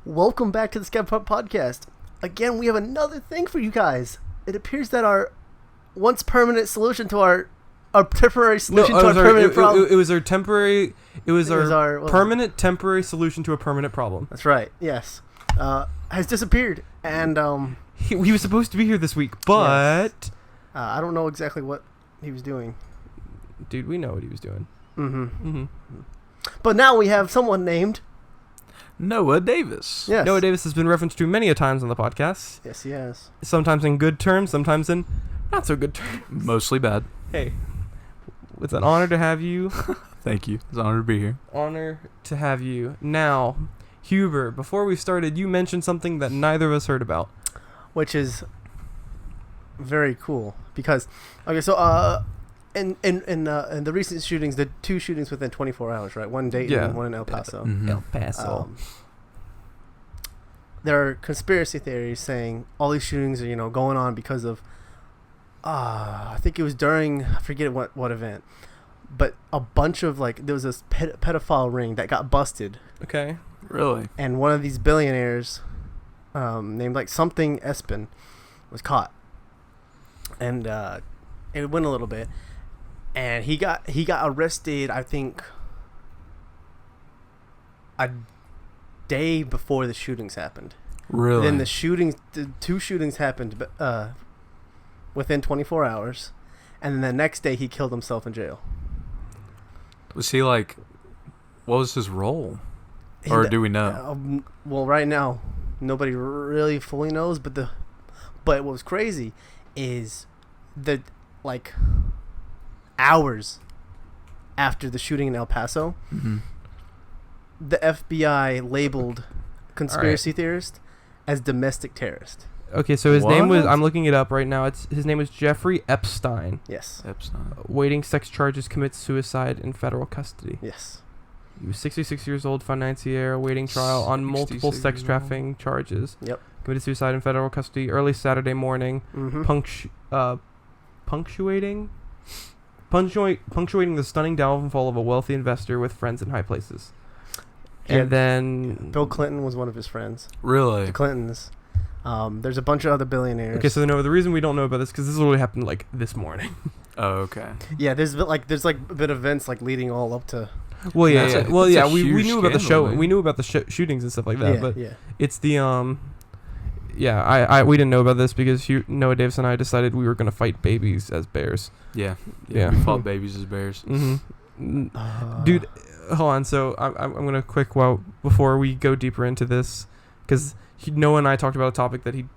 Welcome back to the Sactterpot podcast. Again, we have another thing for you guys. It appears that our once permanent solution to our temporary solution to our permanent problem. It was our temporary. It was our permanent temporary solution to a permanent problem. That's right. Yes, has disappeared, and he was supposed to be here this week, but yes. I don't know exactly what he was doing. Dude, we know what he was doing. But now we have someone named Noah Davis. Yes. Noah Davis has been referenced to many a times on the podcast. Yes, he has. Sometimes in good terms, sometimes in not so good terms. Mostly bad. Hey, it's an honor to have you. Thank you. It's an honor to be here. Honor to have you. Now, Huber, before we started, you mentioned something that neither of us heard about. Which is very cool because, okay, so in the recent shootings, the two shootings within 24 hours, right? One Dayton and one in El Paso. El Paso. There are conspiracy theories saying all these shootings are, going on because of, I think it was during, I forget what event, but a bunch of, there was this pedophile ring that got busted. Okay. Really? And one of these billionaires, named something Espen, was caught. And it went a little bit. And he got arrested, I think, a day before the shootings happened. Really? Then the two shootings happened within 24 hours, and then the next day he killed himself in jail. Was he what was his role? Or do we know? Well, right now, nobody really fully knows, but what was crazy is that, hours after the shooting in El Paso, the FBI labeled conspiracy theorist as domestic terrorist. Okay, so his name was, I'm looking it up right now. His name was Jeffrey Epstein. Yes. Epstein. Waiting sex charges, commits suicide in federal custody. Yes. He was 66 years old, financier, awaiting trial on multiple sex trafficking charges. Yep. Committed suicide in federal custody early Saturday morning. Punctuating the stunning downfall of a wealthy investor with friends in high places. And then Bill Clinton was one of his friends. Really? The Clintons. There's a bunch of other billionaires. Okay, so the reason we don't know about this because this literally happened this morning. Oh, okay. Yeah, there's been events leading all up to. Well, yeah. We knew about the show. Man. We knew about the shootings and stuff like that. Yeah, but yeah. It's the we didn't know about this because Noah Davis and I decided we were gonna fight babies as bears. Yeah. Yeah. We fought babies as bears. Dude, hold on. So I'm gonna before we go deeper into this, because Noah and I talked about a topic that you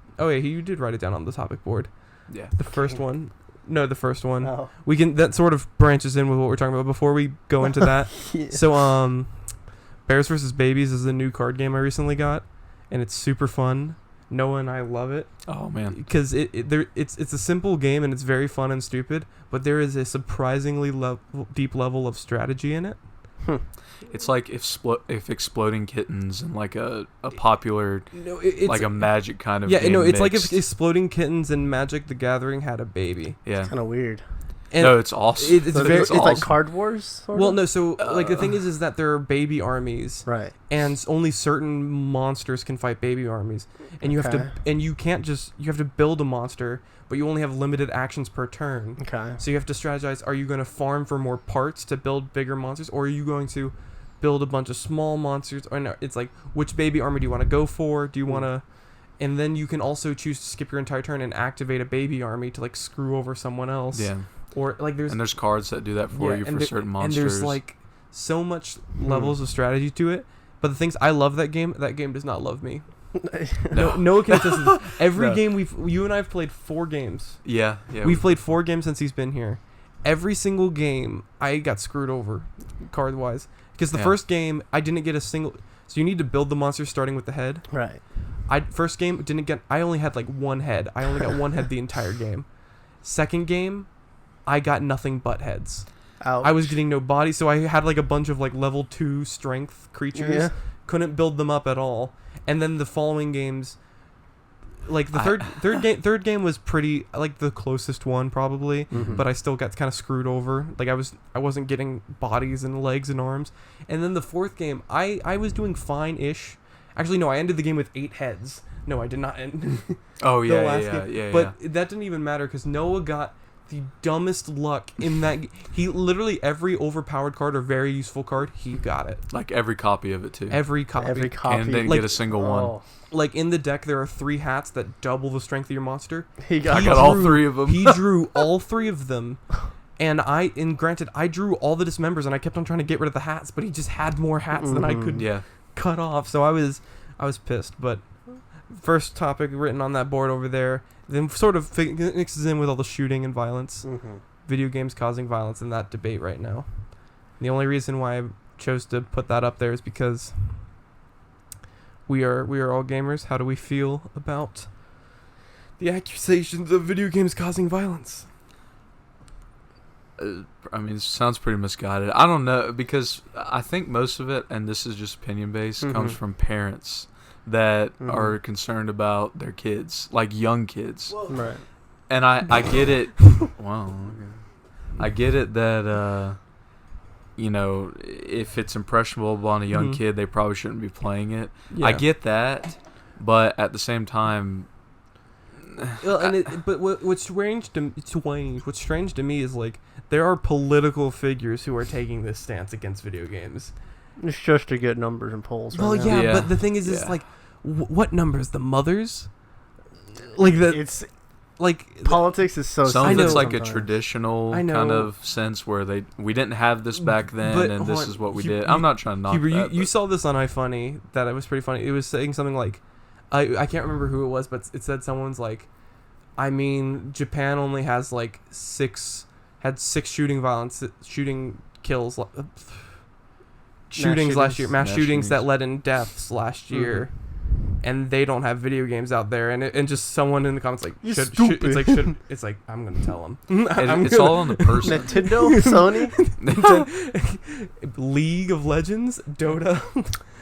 did write it down on the topic board. Yeah. The first one. No, the first one. Oh. That sort of branches in with what we're talking about. Before we go into that, Yeah. so Bears vs. Babies is a new card game I recently got, and it's super fun. Noah and I love it. Oh man, because it's a simple game and it's very fun and stupid, but there is a surprisingly deep level of strategy in it. It's like if Exploding Kittens and a popular a Magic kind of game it's mixed. like if Exploding Kittens and Magic the Gathering had a baby. Yeah, It's kind of weird. And no, it's awesome. It's awesome. like Card Wars. Sort well, of? no. So the thing is that there are baby armies, Right. and only certain monsters can fight baby armies, and you have to build a monster, but you only have limited actions per turn. Okay. So you have to strategize. Are you going to farm for more parts to build bigger monsters, or are you going to build a bunch of small monsters? Or no, it's which baby army do you want to go for? Do you want to? And then you can also choose to skip your entire turn and activate a baby army to screw over someone else. Yeah. Or there's cards that do that for you for certain monsters. And there's so much levels of strategy to it. But the things I love that game does not love me. No one can attest to this. Every game you and I have played 4 games. Yeah. We've played 4 games since he's been here. Every single game I got screwed over card wise. Because the first game I didn't get a single. So you need to build the monster starting with the head. Right. First game I only had 1 head. I only got 1 head the entire game. Second game, I got nothing but heads. Ouch. I was getting no body, so I had a bunch of level 2 strength creatures. Yeah. Couldn't build them up at all. And then the following games, the third game was pretty the closest one probably, but I still got kind of screwed over. I wasn't getting bodies and legs and arms. And then the fourth game, I was doing fine-ish. Actually, no, I ended the game with 8 heads. No, I did not end. Oh the yeah, last yeah, game. yeah. But that didn't even matter because Noah got the dumbest luck in that. He literally every overpowered card or very useful card, he got it. Like every copy of it too. Every copy. Ken didn't Like, get a single one. Like in the deck, there are 3 hats that double the strength of your monster. I got all 3 of them. He drew all 3 of them. And granted, I drew all the dismembers, and I kept on trying to get rid of the hats, but he just had more hats than I could cut off. So I was pissed. But first topic written on that board over there, then sort of mixes in with all the shooting and violence, video games causing violence in that debate right now. And the only reason why I chose to put that up there is because we are all gamers. How do we feel about the accusations of video games causing violence? I mean, it sounds pretty misguided. I don't know, because I think most of it, and this is just opinion based, comes from parents that are concerned about their kids, like young kids. Whoa. Right. And I get it. Wow. I get it that you know, if it's impressionable on a young kid, they probably shouldn't be playing it. Yeah. I get that, but at the same time. Well, but what's strange to me is like there are political figures who are taking this stance against video games. It's just to get numbers and polls. Well, right now. yeah, but the thing is like, what numbers? The mothers? Like that? It's like politics is so. Some of it's like a traditional kind of sense where we didn't have this back then, and this is what we did. I'm not trying to knock that. You saw this on iFunny that it was pretty funny. It was saying something like, I can't remember who it was, but it said someone's like, I mean, Japan only has like 6 shooting kills, shootings last year, mass shootings that led in deaths last year, and they don't have video games out there, and just someone in the comments like, it's like I'm gonna tell them. It's all on the person. Nintendo, Sony, League of Legends, Dota,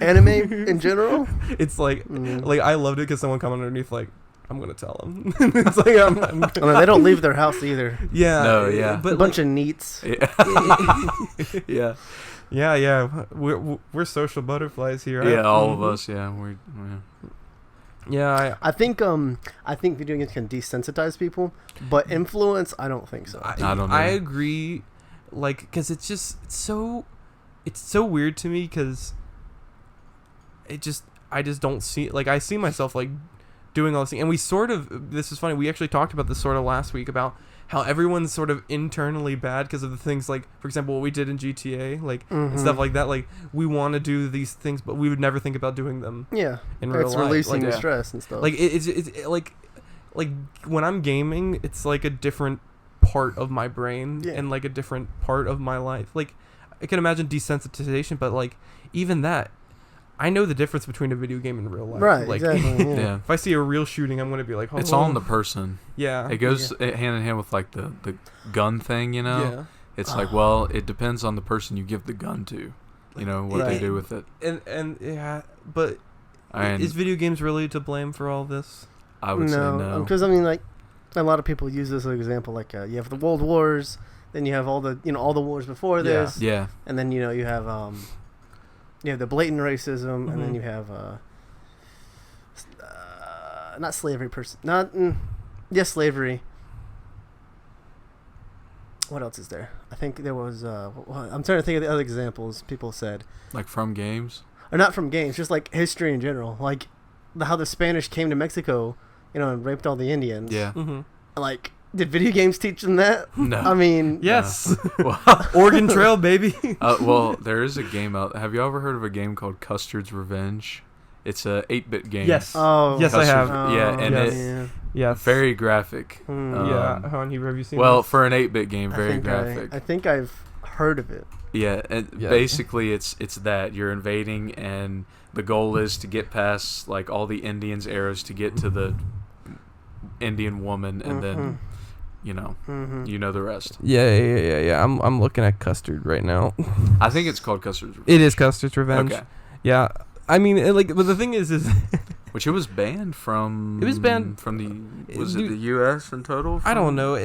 anime in general. It's like I loved it because someone commented underneath like, I'm gonna tell them. It's like I mean, they don't leave their house either. Yeah. No. Yeah. But a bunch of neats. Yeah. Yeah. We're social butterflies here. Yeah, all of us. Yeah. Yeah. I think video games can desensitize people, but influence, I don't think so. I don't know. I agree, like, because it's so weird to me because I just don't see, like, I see myself like doing all this thing, and this is funny, we actually talked about this sort of last week about how everyone's sort of internally bad because of the things like, for example, what we did in GTA, like, and stuff like that. Like, we want to do these things, but we would never think about doing them. Yeah, in real life. It's releasing the stress and stuff. Like, it's like when I'm gaming, it's like a different part of my brain and like a different part of my life. Like, I can imagine desensitization, but like even that, I know the difference between a video game and real life. Right, like, exactly. Yeah. If I see a real shooting, I'm gonna be like, oh. It's all in the person. Yeah. It goes hand in hand with like the gun thing, you know? Yeah. It's like, well, it depends on the person you give the gun to, you know, what they do with it. And yeah, but is video games really to blame for all this? I would say no. Because I mean, like, a lot of people use this as an example. Like, you have the World Wars, then you have all the wars before this. Yeah. And then you have the blatant racism, and then you have not slavery slavery. What else is there? I think there was I'm trying to think of the other examples people said. Like from games? Or not from games, just like history in general. Like how the Spanish came to Mexico, and raped all the Indians. Yeah. Like, did video games teach them that? No. I mean, yes. No. Oregon Trail, baby. Well, there is a game out. Have you ever heard of a game called Custard's Revenge? It's a 8-bit game. Yes. Oh. Yes, I have. Yeah, and yes. Very graphic. Yeah. Have you seen? Well, this? for an 8-bit game, very graphic. I think I've heard of it. Yeah, and basically it's that you're invading, and the goal is to get past like all the Indians' arrows to get to the Indian woman, and then. You know the rest. Yeah. I'm looking at Custard right now. I think it's called Custard's Revenge. It is Custard's Revenge. Okay. Yeah. I mean, but the thing is Which it was banned from. It was banned from the. Was it the U.S. in total? I don't know.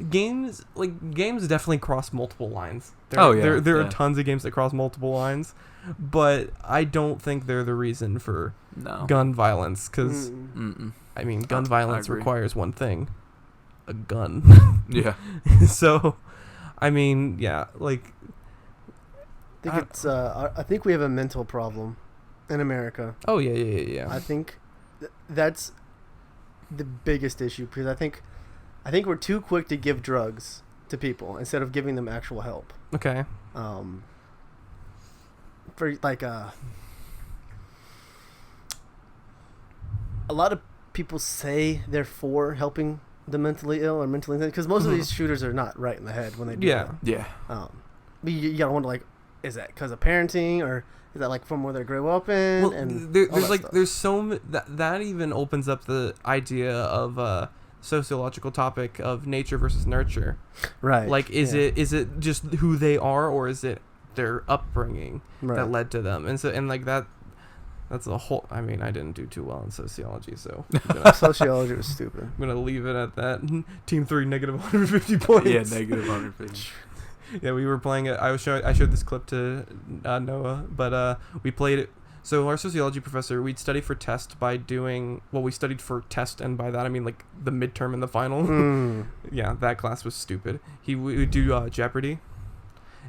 Games definitely cross multiple lines. There are tons of games that cross multiple lines, but I don't think they're the reason for gun violence. Because I mean, gun violence requires one thing: a gun. Yeah. So, I mean, yeah, like. I think we have a mental problem in America. Oh yeah. I think that's the biggest issue, because I think we're too quick to give drugs to people instead of giving them actual help. Okay. For like a lot of people say they're for helping the mentally ill or mentally insane, because most of these shooters are not right in the head when they do that. Yeah. But you gotta wonder, like, is that because of parenting, or is that like from where they grew up in? Well, and there's so that even opens up the idea of a sociological topic of nature versus nurture. Right. Like, is it just who they are, or is it their upbringing that led to them? And so that's a whole. I mean, I didn't do too well in sociology, so sociology was stupid. I'm gonna leave it at that. Team 3 negative 150 points. Yeah, negative 150. Yeah, we were playing it. I showed this clip to Noah, but we played it. So our sociology professor, we'd study for test by doing. Well, we studied for test, and by that I mean like the midterm and the final. Yeah, that class was stupid. We would do Jeopardy,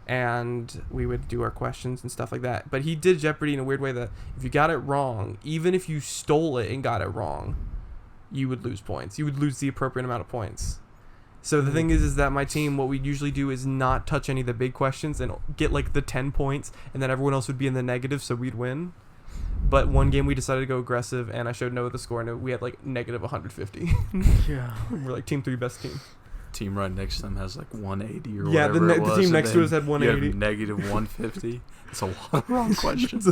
and we would do our questions and stuff like that. But he did Jeopardy in a weird way that if you got it wrong, even if you stole it and got it wrong, you would lose points. You would lose the appropriate amount of points. So the thing is that my team, what we usually do is not touch any of the big questions and get like the 10 points, and then everyone else would be in the negative, so we'd win. But one game we decided to go aggressive, and I showed Noah the score, and we had like negative 150. Yeah. We're like team 3 best team. Team right next to them has like 180 or yeah, whatever it was. The team next to us had 180. You have negative 150. It's a lot of wrong questions.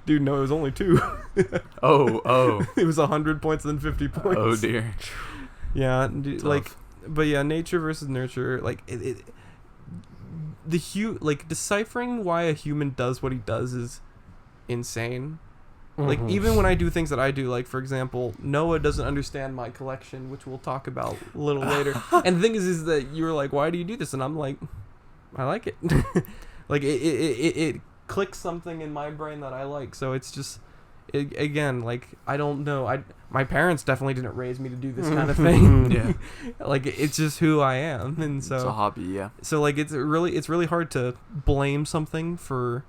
Dude, no, it was only 2. Oh. It was 100 points and 50 points. Oh, dear. Yeah, like... But yeah, nature versus nurture, like deciphering why a human does what he does is insane. Like, even when I do things that I do, like, for example, Noah doesn't understand my collection, which we'll talk about a little later. And the thing is that you're like, why do you do this? And I'm like, I like it. Like, it clicks something in my brain that I like. So it's just, again, like, I don't know. My parents definitely didn't raise me to do this kind of thing. Yeah. Like, it's just who I am. And so it's a hobby, yeah. So, like, it's really hard to blame something for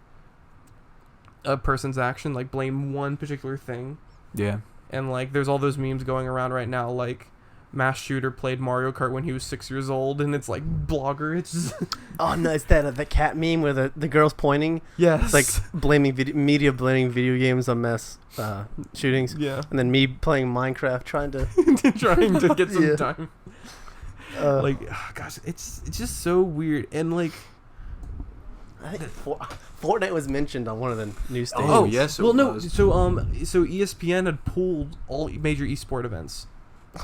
a person's action, like blame one particular thing. Yeah. And like there's all those memes going around right now, like mass shooter played Mario Kart when he was 6 years old, and it's like blogger. It's just oh no, it's that the cat meme where the girl's pointing. Yes. It's like blaming media blaming video games on mass shootings. Yeah. And then me playing Minecraft trying to get some time. Like, oh, gosh, it's just so weird. And like, I think Fortnite was mentioned on one of the news stations. Oh yes, it was. No. So ESPN had pulled all major esport events.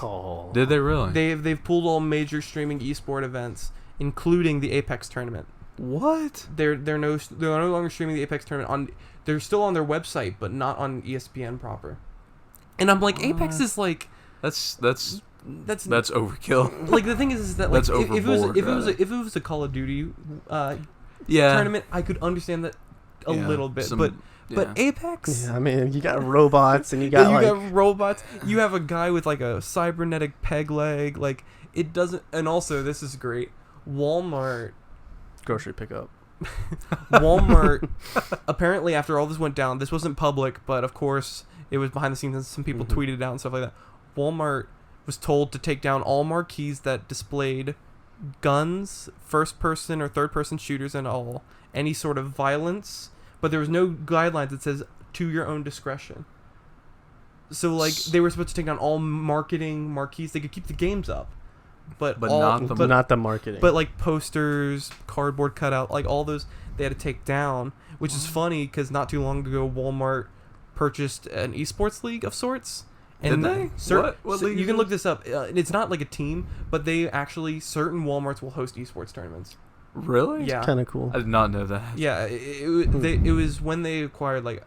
Oh. Did they really? They've pulled all major streaming esport events, including the Apex tournament. What? They're no longer streaming the Apex tournament they're still on their website, but not on ESPN proper. And I'm like, Apex is like that's overkill. Like the thing is that like that's if it was a Call of Duty tournament, I could understand that a little bit, but Apex, I mean, you got robots and you got got robots. You have a guy with like a cybernetic peg leg. Like it doesn't. And also, this is great. Walmart grocery pickup. Walmart apparently after all this went down, this wasn't public, but of course it was behind the scenes and some people tweeted it out and stuff like that. Walmart was told to take down all marquees that displayed guns, first person or third person shooters, and all any sort of violence, but there was no guidelines that says to your own discretion. So like they were supposed to take down all marketing marquees. They could keep the games up, but not the marketing. But like posters, cardboard cutout, like all those they had to take down, which is funny because not too long ago Walmart purchased an esports league of sorts. And did they? What league? You can look this up. It's not like a team, but they actually certain Walmarts will host esports tournaments. Really? Yeah. Kind of cool. I did not know that. Yeah, it was when they acquired like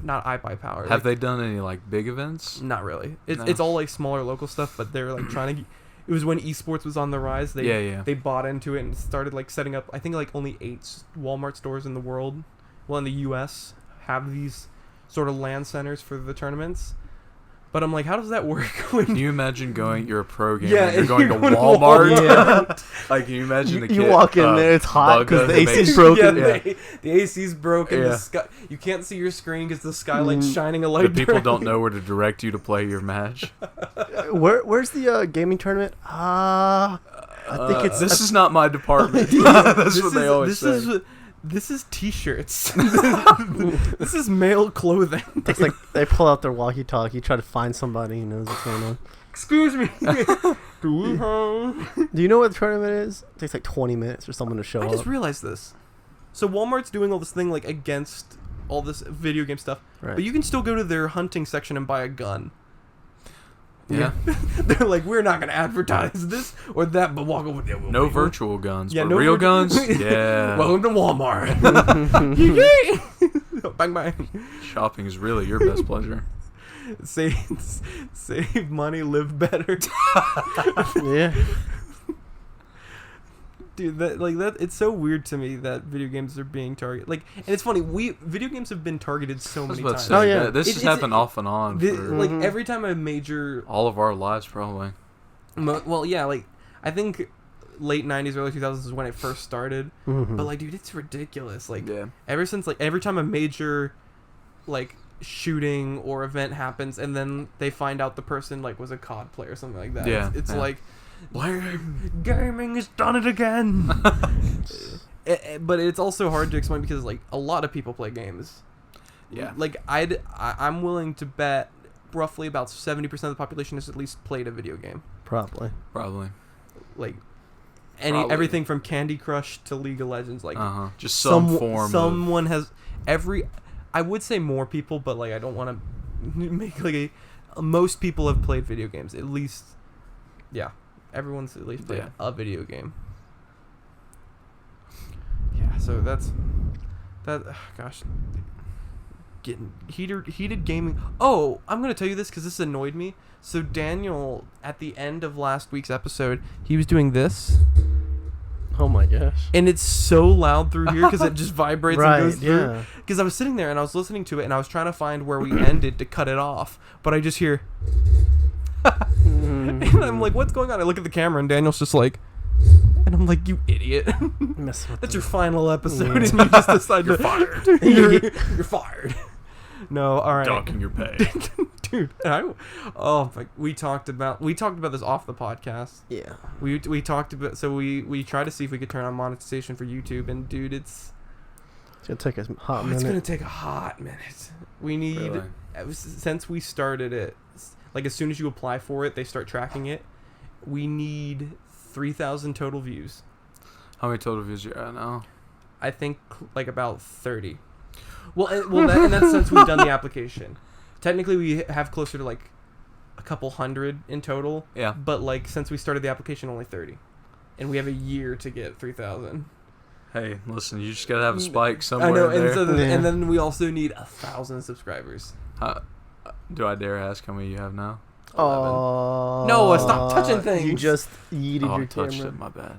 not iBuyPower. Have they done any like big events? Not really. It's No. it's all like smaller local stuff, but they're like trying to. It was when esports was on the rise. They bought into it and started like setting up. I think like only 8 Walmart stores in the world, well in the U.S. have these sort of LAN centers for the tournaments. But I'm like, how does that work? Can you imagine you're a pro gamer, Yeah, you're going to going to Walmart? Yeah. Like, can you imagine the kid? You walk in there, it's hot because the AC's broken. Yeah, the AC's broken. Yeah. The sky, you can't see your screen because the skylight's shining a light. The people don't know where to direct you to play your match. Where's the gaming tournament? I think it's... This is not my department. That's what they always say. This is t-shirts. This is male clothing. It's like they pull out their walkie-talkie, try to find somebody who knows what's going on. Excuse me. Do you know what the tournament is? It takes like 20 minutes for someone to show up. I just realized this. So Walmart's doing all this thing like against all this video game stuff, Right. but you can still go to their hunting section and buy a gun. Yeah. They're like, we're not gonna advertise this or that, but walk over there. No virtual guns, Yeah, but no real guns? Yeah. Yeah. Welcome to Walmart. Bang bang. Shopping is really your best pleasure. Save money, live better. Yeah. Dude, that it's so weird to me that video games are being targeted. Like, and it's funny, video games have been targeted so many times. Oh, yeah. This has happened off and on for Like every time a major, all of our lives, probably. well, yeah, like I think late 90s, early 2000s is when it first started. Mm-hmm. But like, dude, it's ridiculous. Like, Yeah. ever since like every time a major like shooting or event happens, and then they find out the person like was a COD player or something like that. Yeah, It's yeah. like. Gaming has done it again. But it's also hard to explain because like a lot of people play games. Yeah. Like I'm willing to bet roughly about 70% of the population has at least played a video game. Probably. Like Probably. everything from Candy Crush to League of Legends. Like just some form. Someone has I would say more people, but like I don't want to make like most people have played video games at least. Yeah. Everyone's at least played a video game. Yeah, so that. Gosh, getting heated gaming. Oh, I'm gonna tell you this because this annoyed me. So Daniel, at the end of last week's episode, he was doing this. Oh my gosh. And it's so loud through here because it just vibrates and goes through. Yeah. Because I was sitting there and I was listening to it and I was trying to find where we ended to cut it off, but I just hear. And I'm like, what's going on? I look at the camera and Daniel's just like, and I'm like, you idiot. That's your final episode and you just decide You're to fired. you're fired. No, all right. Docking your pay. Dude, we talked about this off the podcast. Yeah. We talked about, so we tried to see if we could turn on monetization for YouTube, and dude, it's gonna take a hot minute. It's gonna take a hot minute. We need since we started it, like as soon as you apply for it, they start tracking it. We need 3,000 total views. How many total views are at now? I think like about 30. And that's since we've done the application. Technically, we have closer to like a couple hundred in total. Yeah. But like since we started the application, only 30, and we have a year to get 3,000. Hey, listen, you just gotta have a spike somewhere. I know, there. and then we also need 1,000 subscribers. Do I dare ask how many you have now? Oh no! Stop touching things. You just yeeted your I touched camera. it. My bad.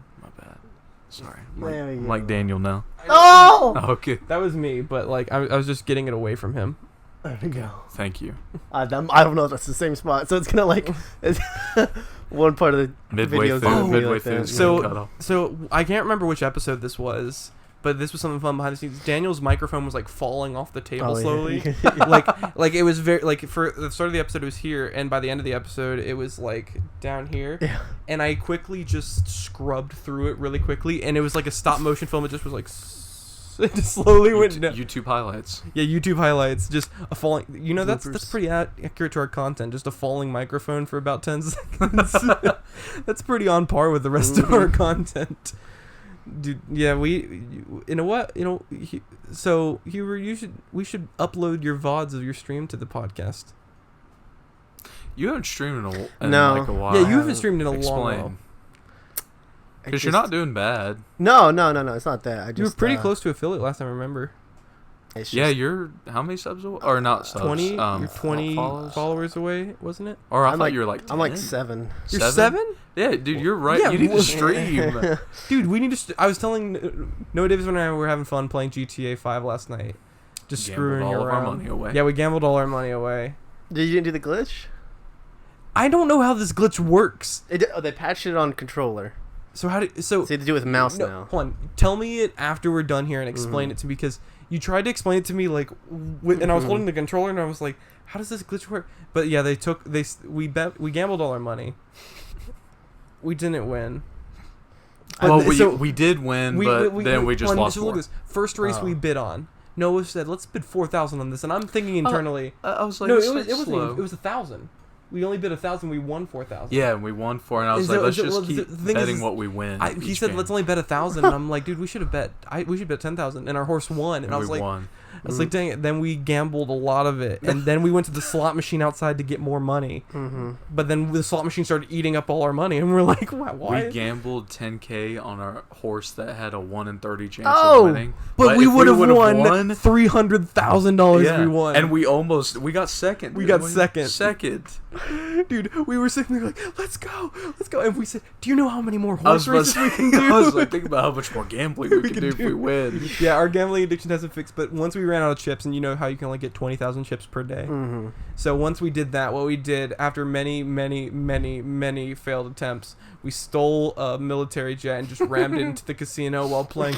Sorry. There we I'm go. like Daniel now. Oh! Okay. That was me, but like I was just getting it away from him. There we go. Thank you. I don't know if that's the same spot, so it's gonna like it's one part of the Midway videos through. will be Midway like through. that. It's gonna cut off. So I can't remember which episode this was, but this was something fun behind the scenes. Daniel's microphone was like falling off the table slowly. Yeah. like it was very like for the start of the episode it was here, and by the end of the episode it was like down here. Yeah. And I quickly just scrubbed through it really quickly, and it was like a stop motion film. It just was like it just slowly went down. YouTube highlights. Yeah, YouTube highlights. Just a falling. You know, that's Bloopers. pretty accurate to our content. Just a falling microphone for about 10 seconds. That's pretty on par with the rest of our content. Dude, yeah, so we should upload your VODs of your stream to the podcast. You haven't streamed in No. like a while. Yeah, you haven't streamed in a long while. Explain. Because you're not doing bad. No, it's not that. I just You were pretty close to affiliate last time I remember. It's Yeah, just, you're how many subs away? Or not subs? 20. You're 20 follows? followers away, wasn't it? Or I I'm thought like- you were like 10. I'm like 7. You're 7? Yeah, dude, you're right. Yeah, you need well- to stream. Dude, we need to. I was telling Noah Davis and I were having fun playing GTA 5 last night. Just Gambled screwing all of our around. money away. Yeah, we gambled all our money away. You didn't do the glitch? I don't know how this glitch works. They patched it on controller. So how do So you have to do it with mouse no, now. Hold on. Tell me it after we're done here and explain it to me, because you tried to explain it to me like, and I was holding the controller and I was like, how does this glitch work? But yeah, we gambled all our money. We didn't win. Well, But- we did win, but then we just hold on, lost so look more. at this. First race we bid on. Noah said, "Let's bid 4,000 on this," and I'm thinking internally. I was like, no, this it is wasn't. slow. Even, it was 1,000. We only bid 1,000. We won 4,000. Yeah, and we won 4, and I was Is like, it- let's is it- just well, keep the thing betting is- what we win. He each said, game. "Let's only bet 1,000." And I'm like, "Dude, we should have bet. We should bet 10,000." And our horse won. And I was we like, won. I was like, dang it. Then we gambled a lot of it. And then we went to the slot machine outside to get more money. But then the slot machine started eating up all our money. And we're like, why? We gambled 10K on our horse that had a 1 in 30 chance Oh, of winning. But we if would have would've won $300,000 yeah, we won. and we got second. We didn't got second. Second. Dude, we were sitting there like, let's go. And we said, do you know how many more I was horse about to races we can say- do? I was like, think about how much more gambling we can do if we win. Yeah, our gambling addiction hasn't fixed, but once we ran out of chips, and you know how you can only get 20,000 chips per day. So once we did that, what we did after many, many, many, many failed attempts, we stole a military jet and just rammed it into the casino while playing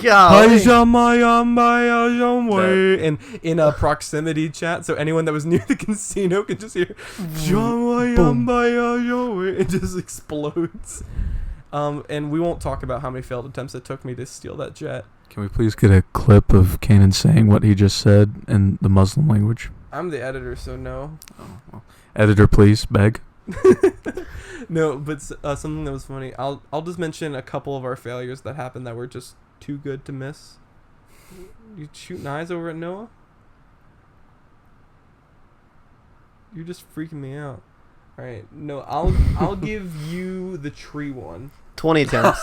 and in a proximity chat, so anyone that was near the casino could just hear it just explodes. And we won't talk about how many failed attempts it took me to steal that jet. Can we please get a clip of Kanan saying what he just said in the Muslim language? I'm the editor, so no. Oh, well. Editor, please, beg. No, but something that was funny. I'll just mention a couple of our failures that happened that were just too good to miss. You shooting eyes over at Noah? You're just freaking me out. All right, no, I'll give you the tree one. 20 attempts.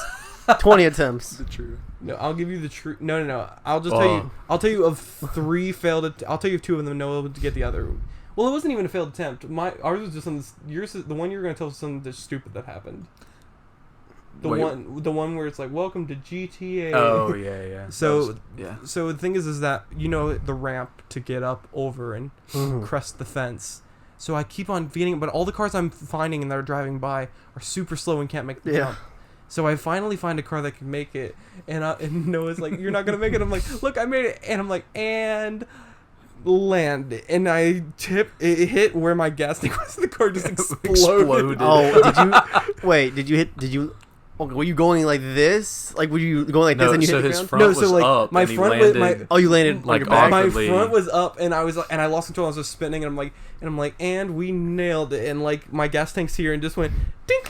20 attempts. True. No, I'll give you the true. No. I'll just tell you. I'll tell you of 3 failed. I'll tell you of 2 of them. Noah to get the other. Well, it wasn't even a failed attempt. Ours was just on yours. The one you're gonna tell us something that's stupid that happened. The one where it's like, "Welcome to GTA." Oh yeah. So yeah. So the thing is that the ramp to get up over and crest the fence. So I keep on feeding, but all the cars I'm finding and that are driving by are super slow and can't make the jump. So I finally find a car that can make it, and Noah's like, "You're not gonna make it." I'm like, "Look, I made it," and I'm like, "And land," and I it hit where my gas tank was. The car just exploded. Oh, did you? Okay, were you going like this? Like, were you going like this and you so hit the his ground? front No, was so, like, up, my and he front was- landed. Oh, you landed like like your back. My awkwardly. front was up, and I was like, and I lost control. I was just spinning, and I'm like, and we nailed it. And like my gas tank's here, and just went dink.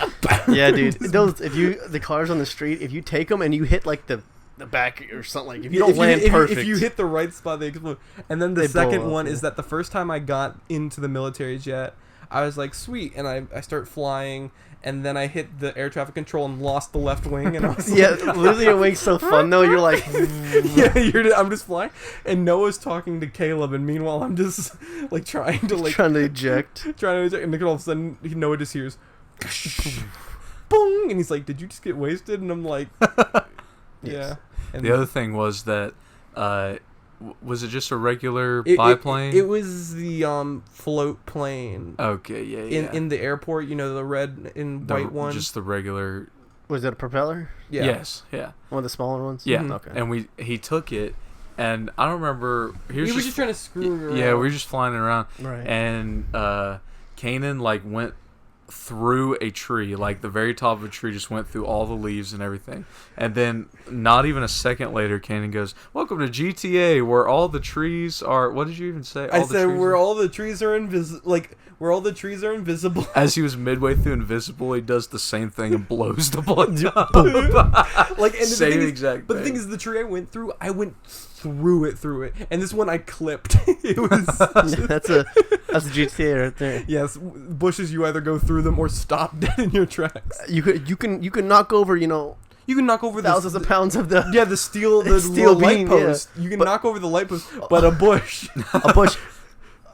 Yeah, dude. The cars on the street, if you take them and you hit like the back or something, like if you don't land perfect, if you hit the right spot, they explode. And then the They blow second up, one yeah. is that the first time I got into the military jet, I was like, sweet, and I start flying, and then I hit the air traffic control and lost the left wing, and I was yeah, losing a wing's so fun though. You're like, I'm just flying, and Noah's talking to Caleb, and meanwhile I'm just like trying to eject. and then all of a sudden Noah just hears, boom, and he's like, "Did you just get wasted?" And I'm like, "Yeah." And the other thing was that, was it just a regular biplane? It was the float plane. Okay, yeah. In the airport, the red and white one. Just the regular. Was it a propeller? Yeah. Yes, yeah. One of the smaller ones? Yeah. Okay. And he took it, and I don't remember. He was just trying to screw it around. Yeah, we were just flying it around. Right. And Kanan went through a tree, like the very top of a tree, just went through all the leaves and everything. And then not even a second later, Kanan goes, "Welcome to GTA, where all the trees are." What did you even say? I said where all the trees are invisible. Where all the trees are invisible. As he was midway through Invisible, he does the same thing and blows the place up. Same exact. But the thing is, the tree I went through it, and this one I clipped. It was that's a GTA right there. yes. Bushes, you either go through them or stop dead in your tracks. You can knock over You can knock over thousands of pounds of the the steel steel light beam, post. You can knock over the light post, but a bush. a bush,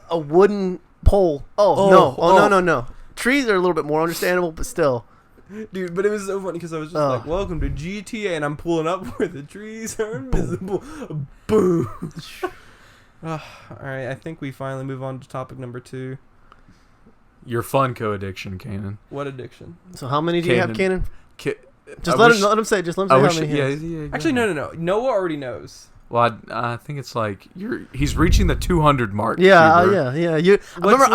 a wooden pole. No. Trees are a little bit more understandable, but still. Dude, but it was so funny because I was just like, welcome to GTA, and I'm pulling up where the trees are invisible. Boom. Alright, I think we finally move on to topic number 2. Your Funko addiction, Kanan. What addiction? So how many do you have, Kanan? Just let him say. Just let him say how many he has. Yeah, actually, no. Noah already knows. Well, I think it's like he's reaching the 200 mark. Yeah. I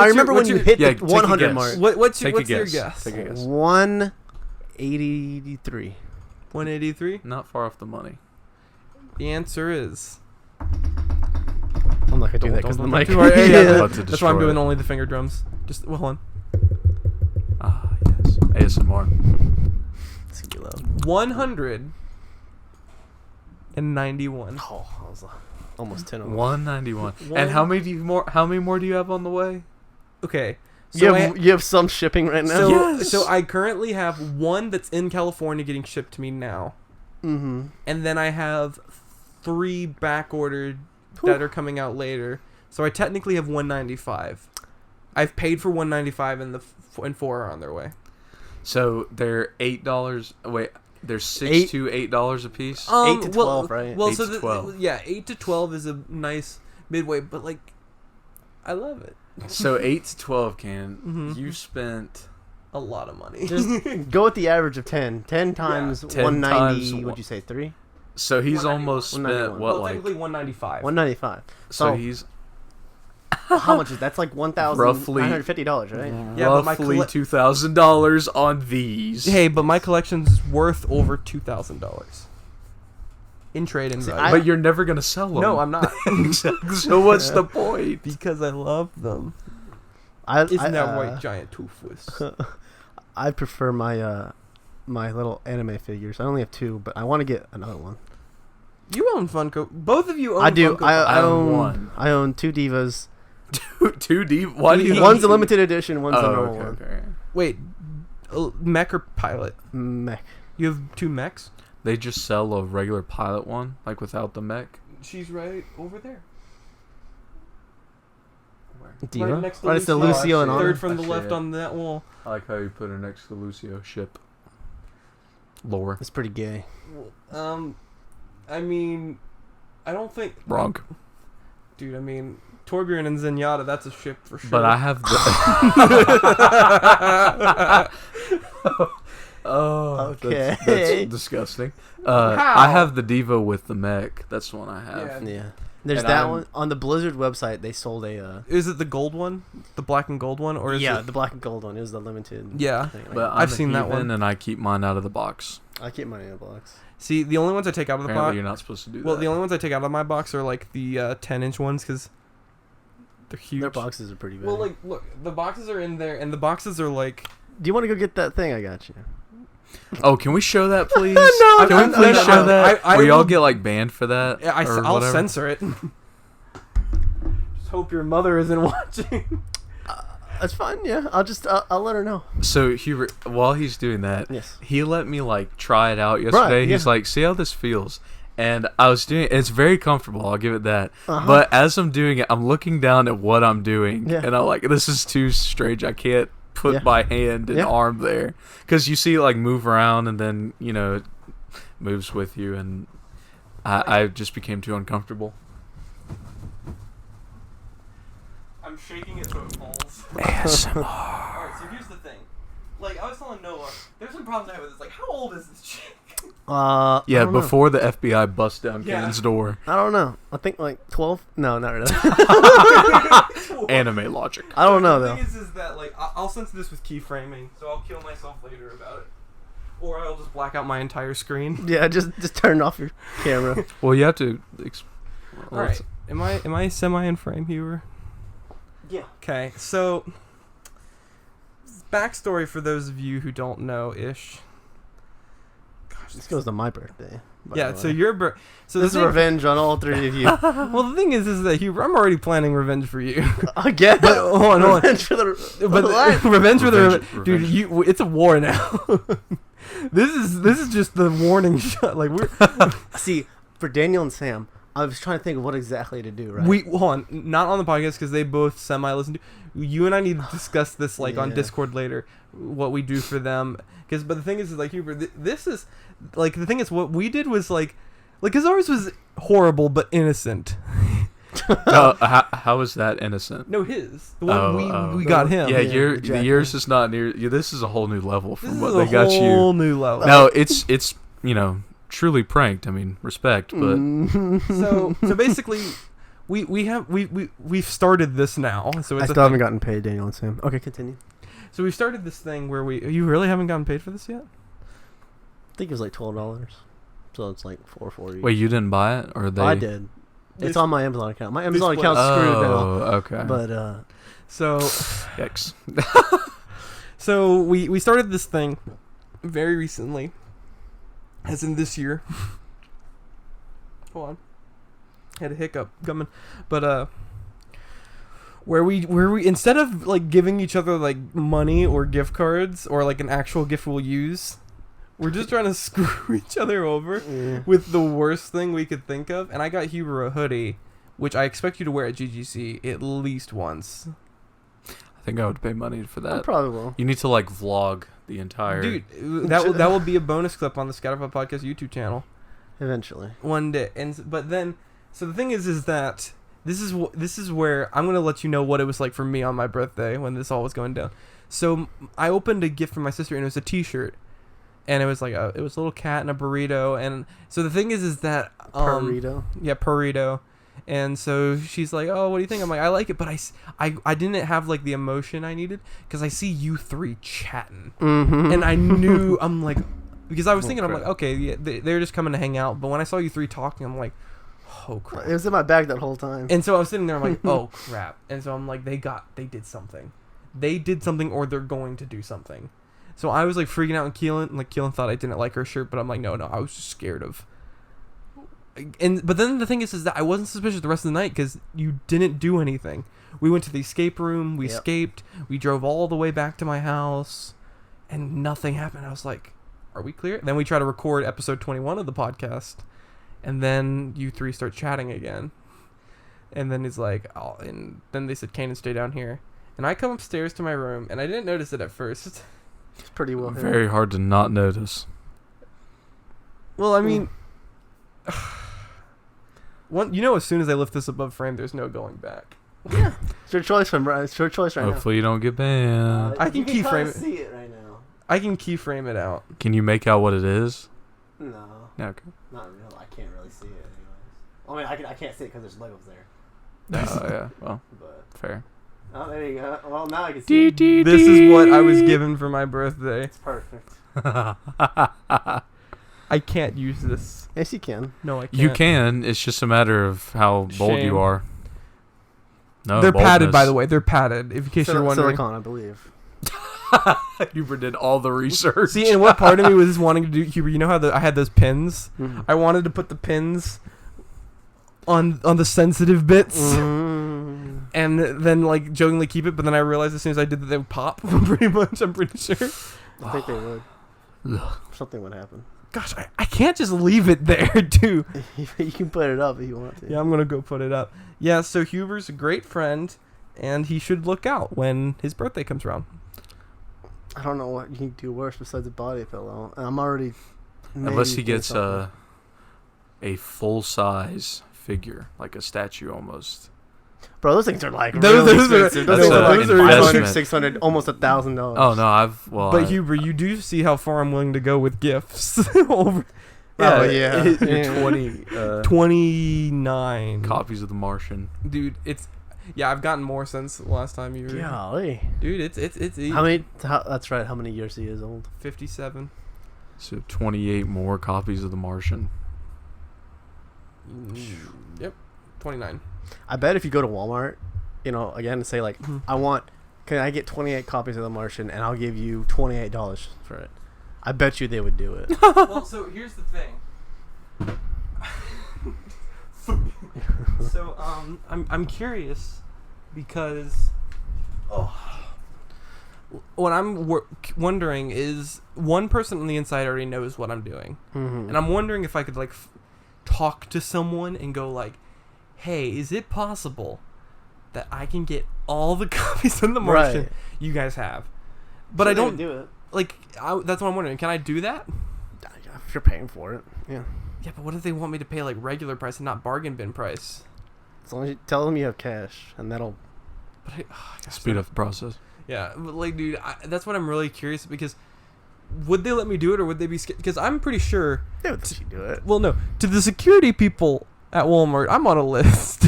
remember when you hit the 100 mark. What's your guess? Take a guess. 183. 183? Not far off the money. The answer is. I'm not gonna do that because the mic. That's why I'm doing only the finger drums. Just hold on. Yes. ASMR. It's gonna be loud. 191. Oh, I was almost 10 of them. 191. And how many more do you have on the way? Okay. So you have some shipping right now. So I currently have one that's in California getting shipped to me now. Mm-hmm. And then I have 3 back ordered that are coming out later. So I technically have 195. I've paid for 195 and 4 are on their way. So they're $8. Wait, they're $6 to $8 a piece. 8 to 12, right? Well, 8 to 12. 8 to 12 is a nice midway, but like, I love it. So 8 to 12, you spent a lot of money. Just go with the average of 10. 10 times 10 190. times What'd you say? 3? So he's almost spent what, like technically 195. 195. So he's how much is that's like $1,950, right? Yeah, roughly $2,000 on these. Hey, but my collection's worth over $2,000 in trade-in value. But you're never gonna sell them. No, I'm not. So what's the point? Because I love them. Isn't that white giant toothless? I prefer my my little anime figures. I only have 2, but I want to get another one. You own Funko. Both of you own I do. Funko. I own one. I own 2 Divas. Two deep. Why do you? One's a limited edition. One's a normal one. Okay. Wait, mech or pilot? Mech. You have 2 mechs? They just sell a regular pilot one, like without the mech. She's right over there. Where? Diva? Right next to Right, it's the Lucio and third Honor. from the left on that wall. I like how you put her next to Lucio ship. Lore. It's pretty gay. I mean, I don't think... Wrong. Dude, I mean, Torbjorn and Zenyatta, that's a ship for sure. But I have the... Oh, okay. That's disgusting. I have the Diva with the mech. That's the one I have. Yeah. There's And that one on the Blizzard website. They sold a. Is it the gold one, the black and gold one, or is it the black and gold one? It was the limited. Yeah. thing. But I've seen that one. and I keep mine out of the box. I keep mine in a box. See, the only ones I take out of the Apparently box. you're not supposed to do that. Well, the only ones I take out of my box are like the 10-inch ones because they're huge. Their boxes are pretty big. Well, like, look, the boxes are in there, and the boxes are like. Do you want to go get that thing I got you? Oh, can we show that, please? No, can we please show that? I will will y'all get like banned for that? Yeah, I'll whatever? censor it. Just hope your mother isn't watching. That's fine. Yeah, I'll let her know. So while he's doing that, Yes. he let me like try it out yesterday. Right, He's yeah. like, see how this feels. And I was doing it's very comfortable, I'll give it that. Uh-huh. But as I'm doing it, I'm looking down at what I'm doing. Yeah. And I'm like, this is too strange. I can't put my hand and arm there. Because you see it like move around and then, it moves with you. And I just became too uncomfortable. I'm shaking it so it falls. ASMR. Alright, so here's the thing. Like, I was telling Noah, there's some problems I have with this. Like, how old is this chick? I Yeah, don't know. before the FBI bust down Ken's door. I don't know. I think like 12. No, not really. Anime logic. I don't know The though. thing is that, like, I'll censor this with keyframing, so I'll kill myself later about it. Or I'll just black out my entire screen. Yeah, just turn off your camera. Well, you have to. Alright, am I semi in frame here? Yeah. Okay, so backstory for those of you who don't know ish. Gosh, This goes to my birthday. by yeah. the So way. your so this is the thing, revenge on all 3 of you. well, the thing is that Hubert, I'm already planning revenge for you. Again. But hold on. Revenge for the. But revenge for the Revenge- dude. revenge. It's a war now. This is just the warning shot. Like we're See, for Daniel and Sam, I was trying to think of what exactly to do. Right? we hold on, not on the podcast because they both semi listen to. You and I need to discuss this like on Yeah. Discord later. What we do for them, but the thing is like Huber, this is like the thing is what we did was like because ours was horrible but innocent. How is that innocent? No, his the one we got him. Yeah, exactly. yours is not near. This is a whole new level from This what is they a got you. whole new level. No, it's truly pranked. I mean, respect, but So basically, we've started this now. So I it's still haven't gotten paid, Daniel and Sam. Okay, continue. So we've started this thing where you really haven't gotten paid for this yet? I think it was like $12, so it's like $4.40. wait, you didn't buy it, or they? I did. This- It's on my Amazon account. My Amazon This account's was- screwed now. Okay. But So Yikes. so we started this thing very recently, as in this year. Hold on, had a hiccup coming, but where we instead of like giving each other like money or gift cards or like an actual gift we'll use, we're just trying to screw each other over yeah. with the worst thing we could think of. And I got Huber a hoodie, which I expect you to wear at GGC at least once. I think I would pay money for I that. probably will. You need to like vlog the entire. Dude, that will be a bonus clip on the Scatterpot podcast YouTube channel Eventually. one day. But then, so the thing is that this is where I'm gonna let you know what it was like for me on my birthday when this all was going down. So I opened a gift for my sister, and it was a T-shirt, and it was like it was a little cat and a burrito. And so the thing is that Burrito. yeah, burrito. And so she's like, "Oh, what do you think?" I'm like, "I like it," but I didn't have like the emotion I needed because I see you three chatting, Mm-hmm. and I knew I'm like, because I was Oh, thinking I'm like, crap. okay, yeah, they're just coming to hang out. But when I saw you three talking, I'm like, oh crap. It was in my bag that whole time. And so I was sitting there, I'm like, oh crap. And so I'm like, they did something, or they're going to do something. So I was like freaking out, and Keelan thought I didn't like her shirt, but I'm like, no, I was just scared of. But then the thing is that I wasn't suspicious the rest of the night because you didn't do anything. We went to the escape room, we Yep. escaped, we drove all the way back to my house, and nothing happened. I was like, are we clear? Then we try to record episode 21 of the podcast, and then you three start chatting again. And then it's like, oh, and then they said, Kanan, stay down here. And I come upstairs to my room, and I didn't notice it at first. It's pretty well. Very hard to not notice. Well, I mean, as soon as I lift this above frame, there's no going back. Yeah. It's your choice, it's your choice right Hopefully you don't get banned. now. I can you keyframe kinda it. see it right now. I can keyframe it out. Can you make out what it is? No, Yeah, okay. not real. I can't really see it anyways. I mean, I can't see it because there's Legos there. Oh yeah. Well, But fair. oh, there you go. Well, now I can see it. This is what I was given for my birthday. It's perfect. I can't use this. Yes, you can. No, I can't. You can. It's just a matter of how bold Shame. you are. No, They're padded, by boldness. the way. They're padded, in case you're wondering. Silicon, I believe. Huber did all the research. See, and what part of me was wanting to do, Huber, you know how I had those pins? Mm-hmm. I wanted to put the pins on the sensitive bits. Mm. And then, like, jokingly keep it, but then I realized as soon as I did that they would pop, pretty much, I'm pretty sure. I think they would. Ugh. Something would happen. Gosh, I can't just leave it there, too. You can put it up if you want to. Yeah, I'm going to go put it up. Yeah, so Huber's a great friend, and he should look out when his birthday comes around. I don't know what you can do worse besides a body pillow. I'm already. Unless he maybe gets something. a full size figure, like a statue almost. Bro, those things are like Those really are- expensive. those Those things are are like investment. 500, 600, almost $1,000. Oh no, I've But Huber, you do see how far I'm willing to go with gifts. Over Oh, yeah. You're Yeah. 20 29 copies of The Martian. Dude, I've gotten more since the last time you were. Golly. Dude, it's How many? That's right. How many years he is old? 57. So 28 more copies of The Martian. Yep. 29. I bet if you go to Walmart, again, and say like, can I get 28 copies of The Martian, and I'll give you $28 for it. I bet you they would do it. Well, so here's the thing. So I'm curious because what I'm wondering is, one person on the inside already knows what I'm doing, and I'm wondering if I could like talk to someone and go like, "Hey, is it possible that I can get all the copies of The Martian you guys have?" But I don't do it. Like, that's what I'm wondering. Can I do that? If you're paying for it, yeah. Yeah, but what if they want me to pay like regular price and not bargain bin price? As long as you tell them you have cash, and that'll speed up the process. Yeah, but like, dude, that's what I'm really curious, because would they let me do it, or would they be scared? Because I'm pretty sure they would let you do it. Well, no, to the security people at Walmart, I'm on a list.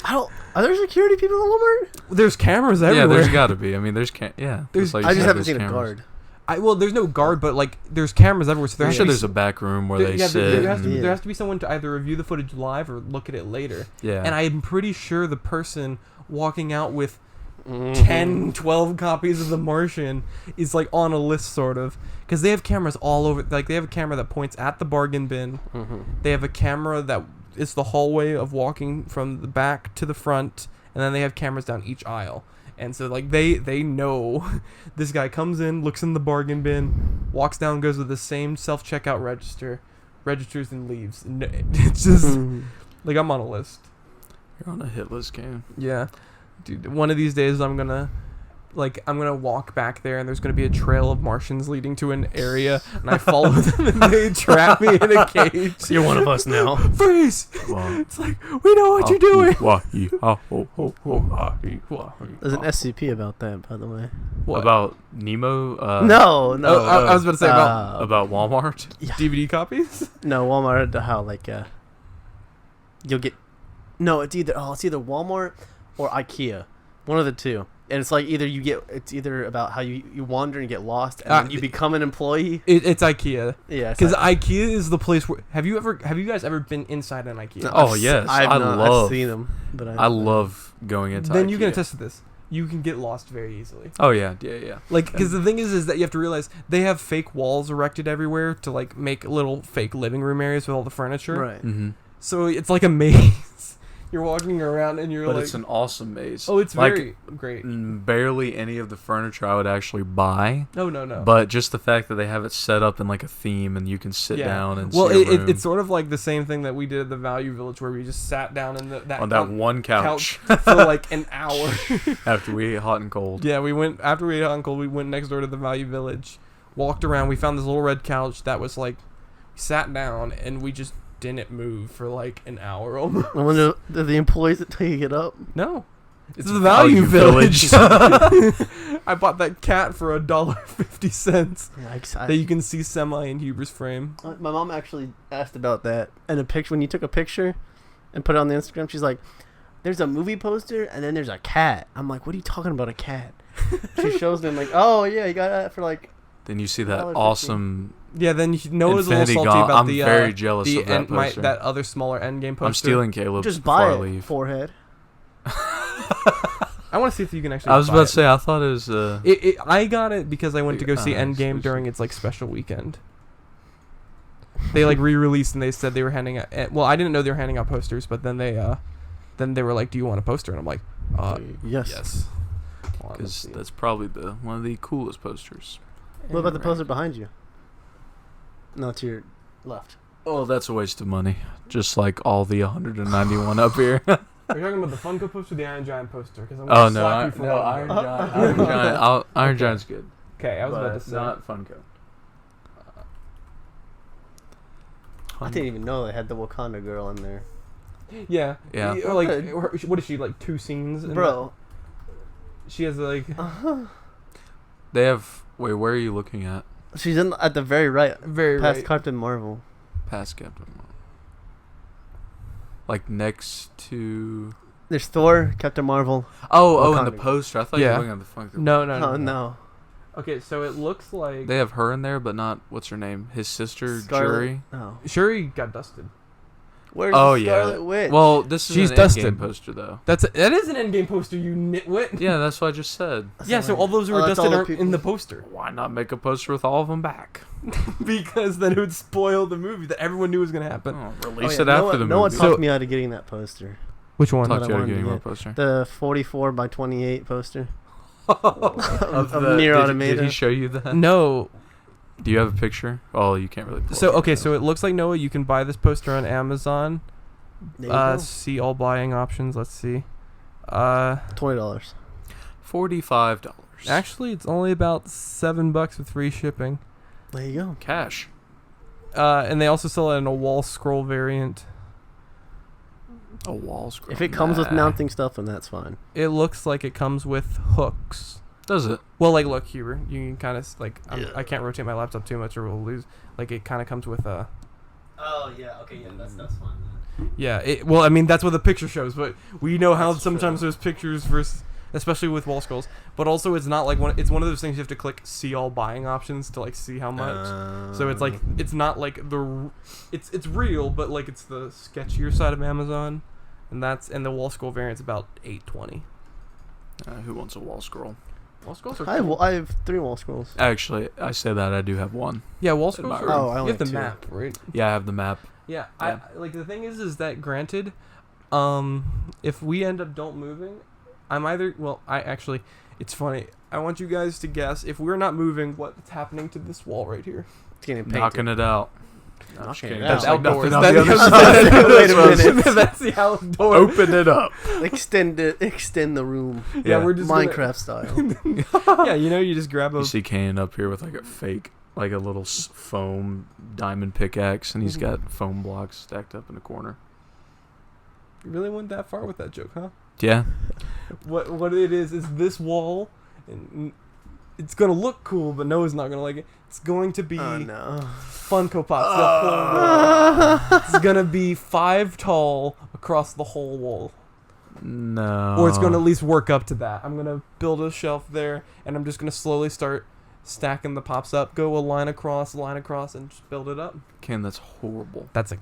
Are there security people at Walmart? There's cameras everywhere. Yeah, there's got to be. I mean, there's yeah. There's, like I just haven't there's seen a guard. Well, there's no guard, but like there's cameras everywhere. So I'm sure there's a back room where they sit. There has to be someone to either review the footage live or look at it later. Yeah. And I'm pretty sure the person walking out with 10, 12 copies of The Martian is like on a list, sort of, because they have cameras all over. Like, they have a camera that points at the bargain bin. They have a camera that is the hallway of walking from the back to the front, and then they have cameras down each aisle. And so like they know this guy comes in, looks in the bargain bin, walks down, goes to the same self-checkout registers and leaves. And it's just like, I'm on a list. You're on a hit list, Cam. Yeah. Dude, one of these days I'm gonna walk back there, and there's gonna be a trail of Martians leading to an area, and I follow them, and they trap me in a cage. You're one of us now. Freeze! It's like, we know what you're doing. There's an SCP about that, by the way. What? About Nemo? No. I was about to say about Walmart. Yeah. DVD copies. No, Walmart. How like you'll get. No, it's either Walmart or IKEA, one of the two. And it's like it's either about how you wander and get lost, and then you become an employee. It's IKEA. Yeah, because IKEA is the place where. Have you guys ever been inside an IKEA? Oh yes, I've seen them, but I love going into. Then IKEA. you can attest to this. You can get lost very easily. Oh yeah. Like, because the thing is that you have to realize they have fake walls erected everywhere to like make little fake living room areas with all the furniture. Right. Mm-hmm. So it's like a maze. You're walking around and you're but like... it's an awesome maze. Oh, it's very great. Barely any of the furniture I would actually buy. No. But just the fact that they have it set up in like a theme, and you can sit down and see a room. It's sort of like the same thing that we did at the Value Village, where we just sat down in that one couch for like an hour. After we ate hot and cold. Yeah, after we ate hot and cold, we went next door to the Value Village, walked around, we found this little red couch that was like, sat down, and we just didn't move for like an hour almost. I wonder, are the employees that take it up? No. It's the Value Village. I bought that cat for $1.50 that you can see semi in Huber's frame. My mom actually asked about that. And a picture, when you took a picture and put it on the Instagram, she's like, there's a movie poster and then there's a cat. I'm like, what are you talking about, a cat? She shows me, I'm like, oh yeah, you got that for like... Then you see that awesome... Yeah, then Noah's a little salty about I'm very jealous of that poster. That other smaller Endgame poster. I'm stealing Caleb's just before buy I leave. Forehead. I want to see if you can actually. I was about to say, I thought it was. I got it because I went to go see Endgame during its like special weekend. They like re-released, and they said they were handing out. Well, I didn't know they were handing out posters, but then they were like, "Do you want a poster?" And I'm like, yes. Because that's probably one of the coolest posters. What about the poster behind you? No, to your left. Oh, that's a waste of money. Just like all the 191 up here. Are you talking about the Funko poster or the Iron Giant poster? Iron Giant. Iron Giant's good. Okay, I was about to say. Not Funko. I didn't even know they had the Wakanda girl in there. Yeah. Yeah. Like, what is she, like 2 scenes? Bro. She has like... They have... Wait, where are you looking at? She's at the very right. Very past right. Captain Marvel. Past Captain Marvel. Like next to... There's Thor, Captain Marvel. Oh, in the poster. I thought you were looking at the Funko. No. Okay, so it looks like... They have her in there, but not... What's her name? His sister, Scarlet. Shuri? Oh. Shuri got dusted. Where's the Scarlet Witch? Well, this is an Endgame poster, though. That is an Endgame poster, you nitwit. Yeah, that's what I just said. So all those who were dusted aren't in the poster. Why not make a poster with all of them back? Because then it would spoil the movie that everyone knew was going to happen. Release it after the movie. No one talked me out of getting that poster. Which one? Talked you out of getting what poster? The 44 by 28 poster. of the Nier did Automata. he show you that? No. Do you have a picture? Oh, you can't really. Pull So it okay, up. so it looks like, Noah, you can buy this poster on Amazon. There you go. See all buying options. Let's see. Uh, $20. $45. actually, it's only about $7 with free shipping. There you go. Cash. And they also sell it in a wall scroll variant. A wall scroll. If it comes with Nah. mounting stuff, then that's fine. It looks like it comes with hooks. Does it? Well, like, look, Huber, you can kind of like. Yeah. I can't rotate my laptop too much or we'll lose. Like, it kind of comes with a. Oh yeah, okay, yeah, that's fine. Yeah. Well, I mean, that's what the picture shows, but we know how That's sometimes true. those pictures versus, especially with wall scrolls. But also, it's not like one. It's one of those things you have to click see all buying options to like see how much. So it's like it's not like it's real, but like it's the sketchier side of Amazon, and the wall scroll variant's about $8.20. Who wants a wall scroll? Wall scrolls are I have, cool. I have 3 wall scrolls. Actually, I say that I do have one. Yeah, wall in scrolls. my Are, room. Oh, I you only have the have 2. map, right? Yeah, I have the map. Yeah, Yeah. I like the thing is that granted, if we end up don't moving, I'm either it's funny. I want you guys to guess if we're not moving, what's happening to this wall right here. It's getting painted. Knocking it out. No, Knocking just it kidding. out. That's That's like outdoors. nothing on the That's- other side. Wait a That's what I was- minute. That's the outdoor. Open it up. Extend the room. Yeah, we're just Minecraft style. Yeah, you just grab a. You see Kane up here with like a fake, like a little foam diamond pickaxe, and he's got foam blocks stacked up in the corner. You really went that far with that joke, huh? Yeah. What it is this wall, and it's gonna look cool, but Noah's not gonna like it. It's going to be Oh no. Funko Pops. The whole wall. It's gonna be 5 tall across the whole wall. No. Or it's going to at least work up to that. I'm going to build a shelf there, and I'm just going to slowly start stacking the pops up, go a line across, and just build it up. Ken, that's horrible. That's a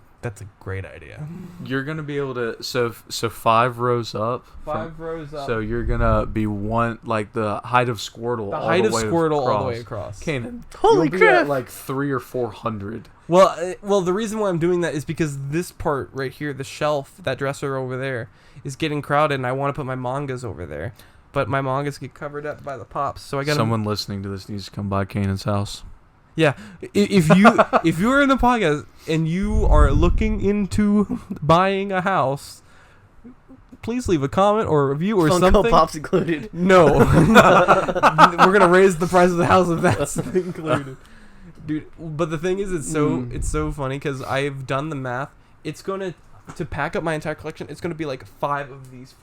great idea. You're gonna be able to so 5 rows up. 5 rows up. So you're gonna be like the height of Squirtle. the all height the of way Squirtle all the across. way across. Kanan, Holy you'll be crap. at like 300 or 400. Well, the reason why I'm doing that is because this part right here, the shelf, that dresser over there, is getting crowded, and I want to put my mangas over there. But my mangas get covered up by the pops, so I got Someone listening to this needs to come by Kanan's house. Yeah, if you are in the podcast and you are looking into buying a house, please leave a comment or a review or Funko something. Pops included. No, we're gonna raise the price of the house if that's included, dude. But the thing is, it's so funny because I've done the math. It's gonna to pack up my entire collection. It's gonna be like 5 of these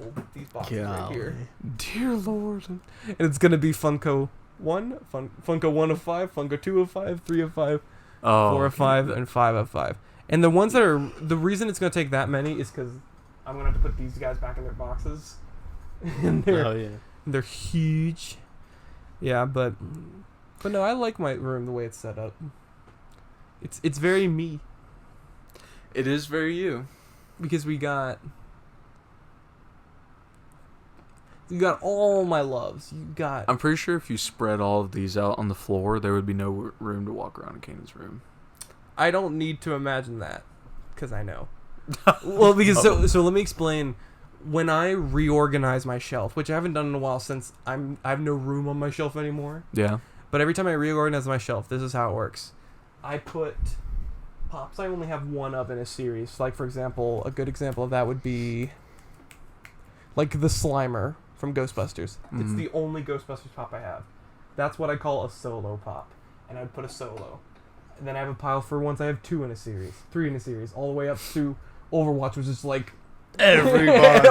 boxes right here, Dear Lord. and it's gonna be Funko 1, Funko 1 of 5, Funko 2 of 5, 3 of 5. 4 of 5 and 5 of 5. And the ones that are the reason it's gonna take that many is because I'm gonna have to put these guys back in their boxes, and they're huge. Yeah, but no, I like my room the way it's set up. It's very me It is very you. because we got all my loves. You got I'm pretty sure if you spread all of these out on the floor, there would be no room to walk around in Kanan's room. I don't need to imagine that because I know. Well, because so let me explain. When I reorganize my shelf, which I haven't done in a while since I have no room on my shelf anymore. Yeah. But every time I reorganize my shelf, this is how it works. I put pops I only have 1 of in a series. Like, for example, a good example of that would be like the Slimer from Ghostbusters. It's the only Ghostbusters pop I have. That's what I call a solo pop. And I'd put a solo. And then I have a pile for once I have 2 in a series, 3 in a series, all the way up to Overwatch, which is like Everybody.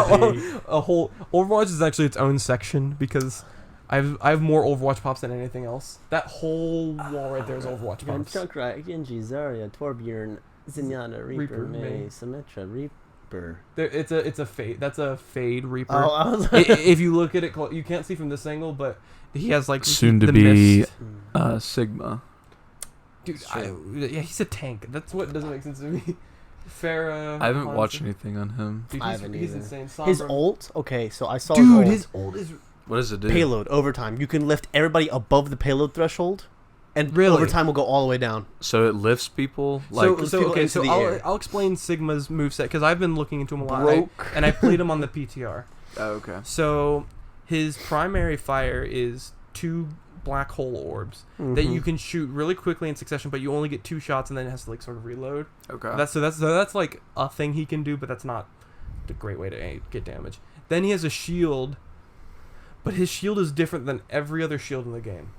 a whole Overwatch is actually its own section because I have more Overwatch pops than anything else. That whole wall right there is Overwatch pops. Junkrat, Genji, Zarya, Torbjorn, Zenyatta, Reaper, Reaper, May, May. Symmetra, Reaper. It's a fade. That's a fade Reaper. Oh, I was like, If you look at it, you can't see from this angle, but he has like Soon to the be mist. Sigma. Dude, yeah, he's a tank. That's what doesn't make sense to me. Farah. I haven't Hansen. watched anything on him. Dude, I he's, haven't he's either. insane. his Sombra. ult. Okay, so I saw Dude, his his ult is What does it do? payload overtime. You can lift everybody above the payload threshold, and Really? overtime will go all the way down. So it lifts people? Like, so people okay. into So the I'll air. I'll explain Sigma's moveset because I've been looking into him a lot, Broke. and I played him on the PTR. oh, okay. So His primary fire is 2 black hole orbs that you can shoot really quickly in succession, but you only get 2 shots, and then it has to like sort of reload. Okay. That's like a thing he can do, but that's not the great way to get damage. Then he has a shield, but his shield is different than every other shield in the game.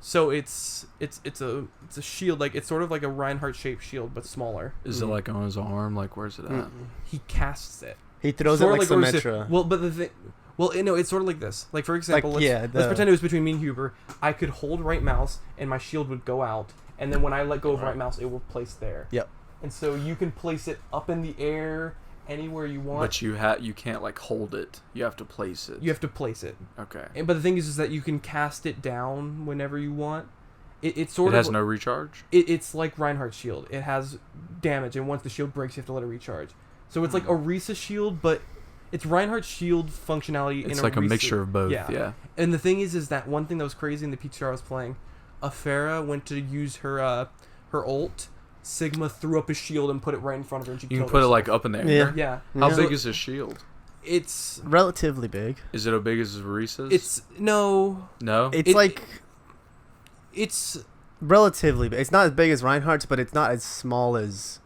So it's a shield, like it's sort of like a Reinhardt shaped shield but smaller. Is it like on his arm? Like where's it at? He casts it. He throws Sort it of like like Symmetra. Well, but the thing, it's sort of like this. Like for example, Like, let's pretend it was between me and Huber. I could hold right mouse and my shield would go out, and then when I let go of right mouse, it will place there. Yep. And so you can place it up in the air anywhere you want. But you can't like hold it. You have to place it. You have to place it. Okay. But the thing is that you can cast it down whenever you want. It has no recharge? It's like Reinhardt's shield. It has damage, and once the shield breaks, you have to let it recharge. So it's like Orisa's shield, but it's Reinhardt's shield functionality. It's like a mixture of both, yeah. And the thing is that one thing that was crazy in the PTR I was playing, Afera went to use her ult. Sigma threw up his shield and put it right in front of her, and she killed You can put herself. it like up in the air? Yeah. How big is his shield? It's relatively big. Is it as big as Orisa's? It's no. It's relatively big. It's not as big as Reinhardt's, but it's not as small as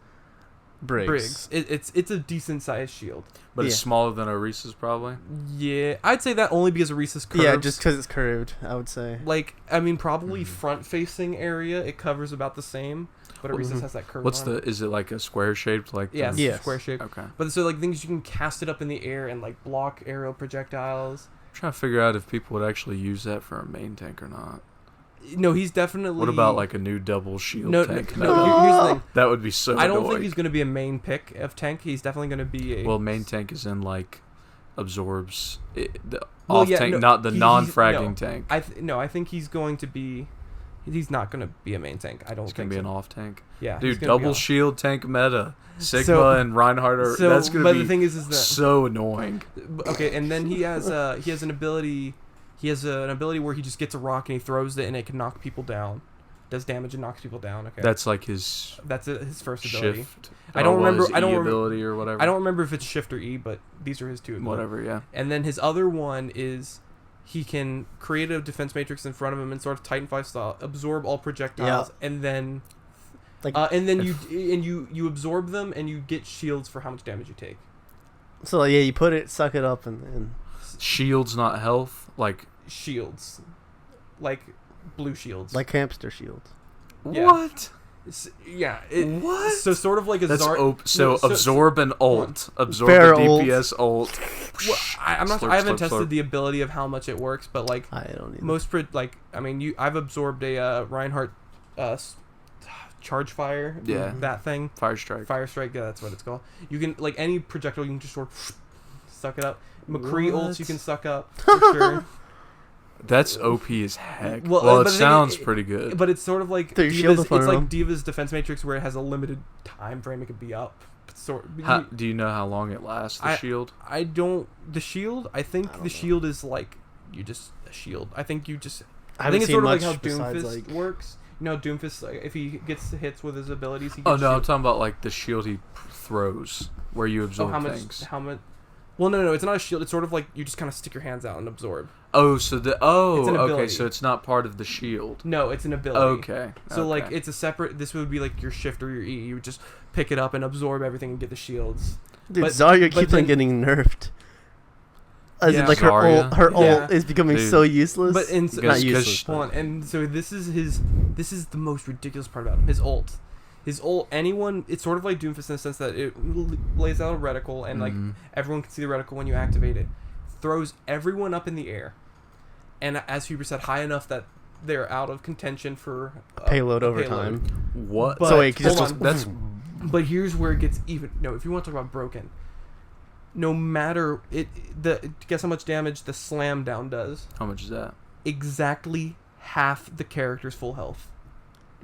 Briggs. It's a decent sized shield. But it's smaller than Orisa's probably? Yeah, I'd say that only because Orisa's curves. Yeah, just because it's curved, I would say. Like, I mean, probably front-facing area, it covers about the same, but Orisa's has that curve. Is it like a square shaped? Like it's square shaped. Okay. But so, like, things you can cast it up in the air and, like, block aerial projectiles. I'm trying to figure out if people would actually use that for a main tank or not. No, he's definitely... What about, like, a new double shield tank? No, here's the thing. That would be so I don't annoying. think he's going to be a main pick of tank. He's definitely going to be a... Well, main tank is in, like, absorbs... tank, not the non-fragging tank. I think he's going to be... He's not going to be a main tank. I don't think He's going to be an off tank. Yeah. Dude, double shield tank meta. Sigma and Reinhardt are... that's going to be the thing is that, so annoying. Okay, and then he has an ability... He has an ability where he just gets a rock and he throws it and it can knock people down. Does damage and knocks people down. Okay. That's like his... That's his first ability. Shift. I don't remember. Ability or whatever. I don't remember if it's shift or E, but these are his 2 abilities. Whatever, yeah. And then his other one is he can create a defense matrix in front of him and sort of Titan 5 style, absorb all projectiles, and then you absorb them and you get shields for how much damage you take. So yeah, you put it, suck it up, and shields, not health, like shields, like blue shields, like hamster shields. Yeah. What? Yeah. What? So sort of like a absorb and ult, absorb Fair the DPS ult. Well, I haven't tested the ability of how much it works, but like I don't either. I've absorbed a Reinhardt charge fire. Yeah. That thing. Fire strike. Yeah, that's what it's called. You can like any projectile, you can just sort of suck it up. McCree ults you can suck up for sure. That's OP as heck. Well, it sounds pretty good. But it's sort of like Diva's defense matrix where it has a limited time frame it could be up. Do you know how long it lasts, the shield? I don't. The shield, I think the shield is like, you just, a shield. I think you just, I think it's sort of like how Doomfist works. You know, Doomfist, like, if he gets hits with his abilities, he gets I'm talking about like the shield he throws, where you absorb things. How much? Well, no, it's not a shield. It's sort of like you just kind of stick your hands out and absorb. It's an ability. So it's not part of the shield. No, it's an ability. Okay. So like it's a separate. This would be like your shift or your E. You would just pick it up and absorb everything and get the shields. Dude, Zarya keeps on getting nerfed. As in, like her ult is becoming so useless. But not useless. Hold on, and so this is the most ridiculous part about him. His ult. It's sort of like Doomfist in the sense that it lays out a reticle and like everyone can see the reticle when you activate it. Throws everyone up in the air, and as Huber said, high enough that they're out of contention for payload over time. What? But, so wait, but here's where it gets even. No, if you want to talk about broken, no matter guess how much damage the slam down does. How much is that? Exactly half the character's full health.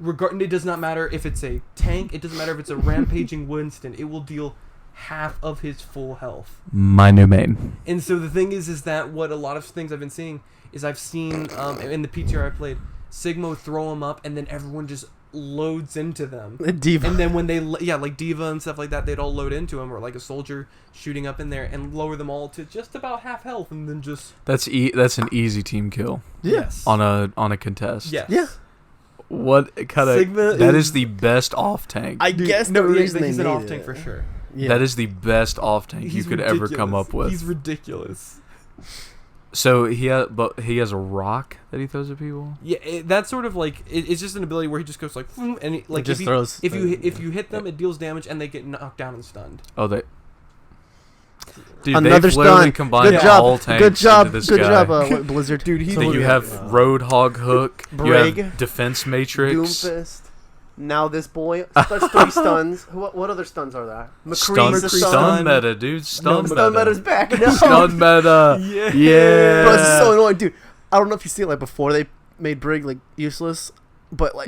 It does not matter if it's a tank. It doesn't matter if it's a rampaging Winston. It will deal half of his full health. My new main. And so the thing is that what a lot of things I've been seeing is I've seen in the PTR I played, Sigma throw him up and then everyone just loads into them. Diva. And then when they, like Diva and stuff like that, they'd all load into him, or like a soldier shooting up in there and lower them all to just about half health, and then just. That's an easy team kill. Yes. On a contest. Yes. Yeah. What kind of Sigma that is the best off tank. I guess the reason he's they an made off tank it. for sure. Yeah. That is the best off tank you could ever come up with. He's ridiculous. So he has a rock that he throws at people. Yeah, that's sort of like it's just an ability where he just goes like, and he, like just if you hit them, it deals damage and they get knocked down and stunned. Oh, they. Dude, Another they've literally stun. combined Good all job. tanks Good job. into this Good guy. job. What, Blizzard. Dude, he's So you have Roadhog Hook, you Brig. have Defense Matrix, Doomfist. Now this boy. That's 3 stuns. What other stuns are there? stun meta, dude. Stun meta's meta. back. No. Stun meta. Yeah. Bro, this is so annoying, dude. I don't know if you see it, like before they made Brig like useless, but like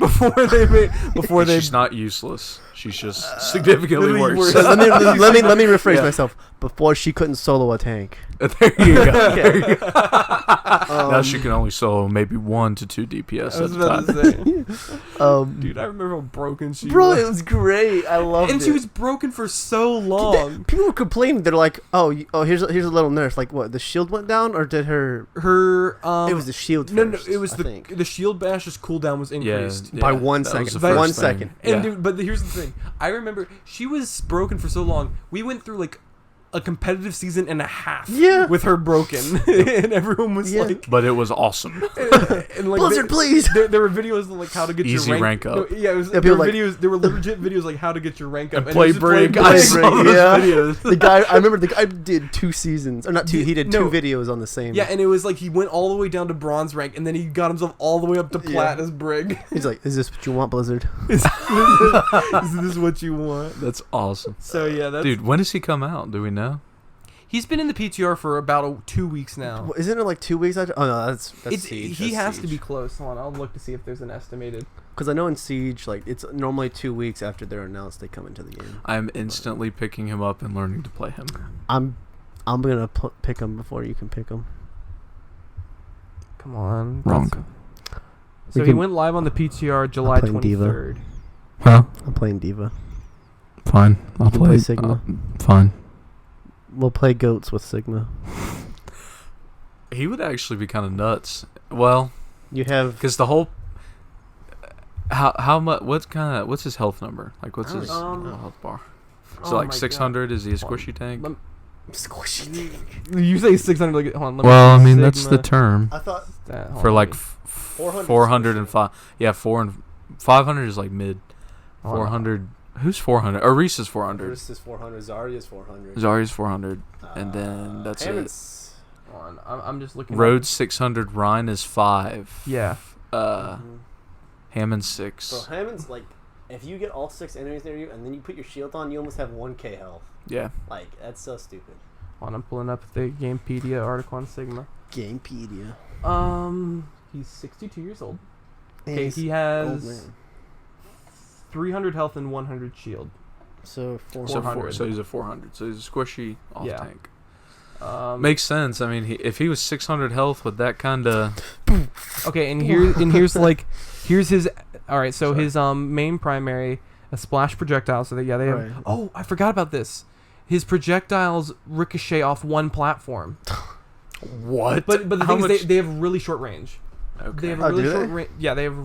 before they She's not useless. She's just significantly literally worse. worse. let me rephrase myself. Before she couldn't solo a tank. There you go. Okay. There you go. Now she can only solo maybe 1 to 2 DPS I was at a about time. to say. Dude, Dude, I remember how broken she bro, was. it was great. I loved it. And she was broken for so long. People were complaining. They're like, here's a little nerf. Like, what? The shield went down, or did her? It It was the shield. no, First, it was I the think. shield bash's cooldown was increased. By 1 that second. was the By first 1 thing. second. And Yeah. dude, but here's the thing. I remember she was broken for so long. We went through like a competitive season and a half with her broken. And everyone was like... But it was awesome. and like Blizzard, please! There were videos of like how to get Easy your rank up. No, yeah, it was, Yeah, there were like- videos. There were legit videos like how to get your rank up. And play it was just Brig. play I Brig. saw those videos. The guy, I remember the guy did 2 seasons, or not 2. He did No. 2 videos on the same. Yeah, and it was like he went all the way down to bronze rank, and then he got himself all the way up to plat as Brig. He's like, "Is this what you want, Blizzard?" Is this what you want? That's awesome. So yeah, that's... Dude, when does he come out? Do we know? He's been in the PTR for about 2 weeks now. Isn't it like 2 weeks? Oh no, that's Siege. He has to be close. Hold on, I'll look to see if there's an estimated. Because I know in Siege, like it's normally 2 weeks after they're announced they come into the game. I'm instantly picking him up and learning to play him. I'm gonna pick him before you can pick him. Come on. Wrong. So he went live on the PTR July playing Diva. 23rd. Huh? I'm playing Diva. Fine. I'll You play Sigma. Fine. We'll play goats with Sigma. He would actually be kind of nuts. Well, You have because the whole how much? What's his health number? Like, what's his health bar? So like 600 is he a squishy tank? squishy. You say 600. Like, hold on. Let me Well, I see mean that's the Sigma term I thought stat. Hold for on, like let me- 405. Yeah, 500 is like mid. hold on. 400. Who's 400? Or Reese is 400. This is 400. Zarya's 400. Zari's 400, and then that's it. Hammond's, Hold on. I'm just looking. Rhodes 600. Ryan is 5. Yeah. Hammond Bro, 6. Hammond's like, if you get all 6 enemies near you and then you put your shield on, you almost have 1k health. Yeah. Like, that's so stupid. Hold on, I'm pulling up the Gamepedia article on Sigma. Gamepedia. He's 62 years old. Man, Okay, he's he old has man. 300 health and 100 shield. So 400. So 400. so he's a 400. So he's a squishy off Yeah. tank. Makes Makes sense. I mean, if he was 600 health with that kind of Okay, and here's his. All right, so his main primary, a splash projectile. So that they have. Right. Oh, I forgot about this. His projectiles ricochet off one platform. what? But the How thing is, much- they have really short range. They Okay. have Oh, a really do short they? range. Yeah, they have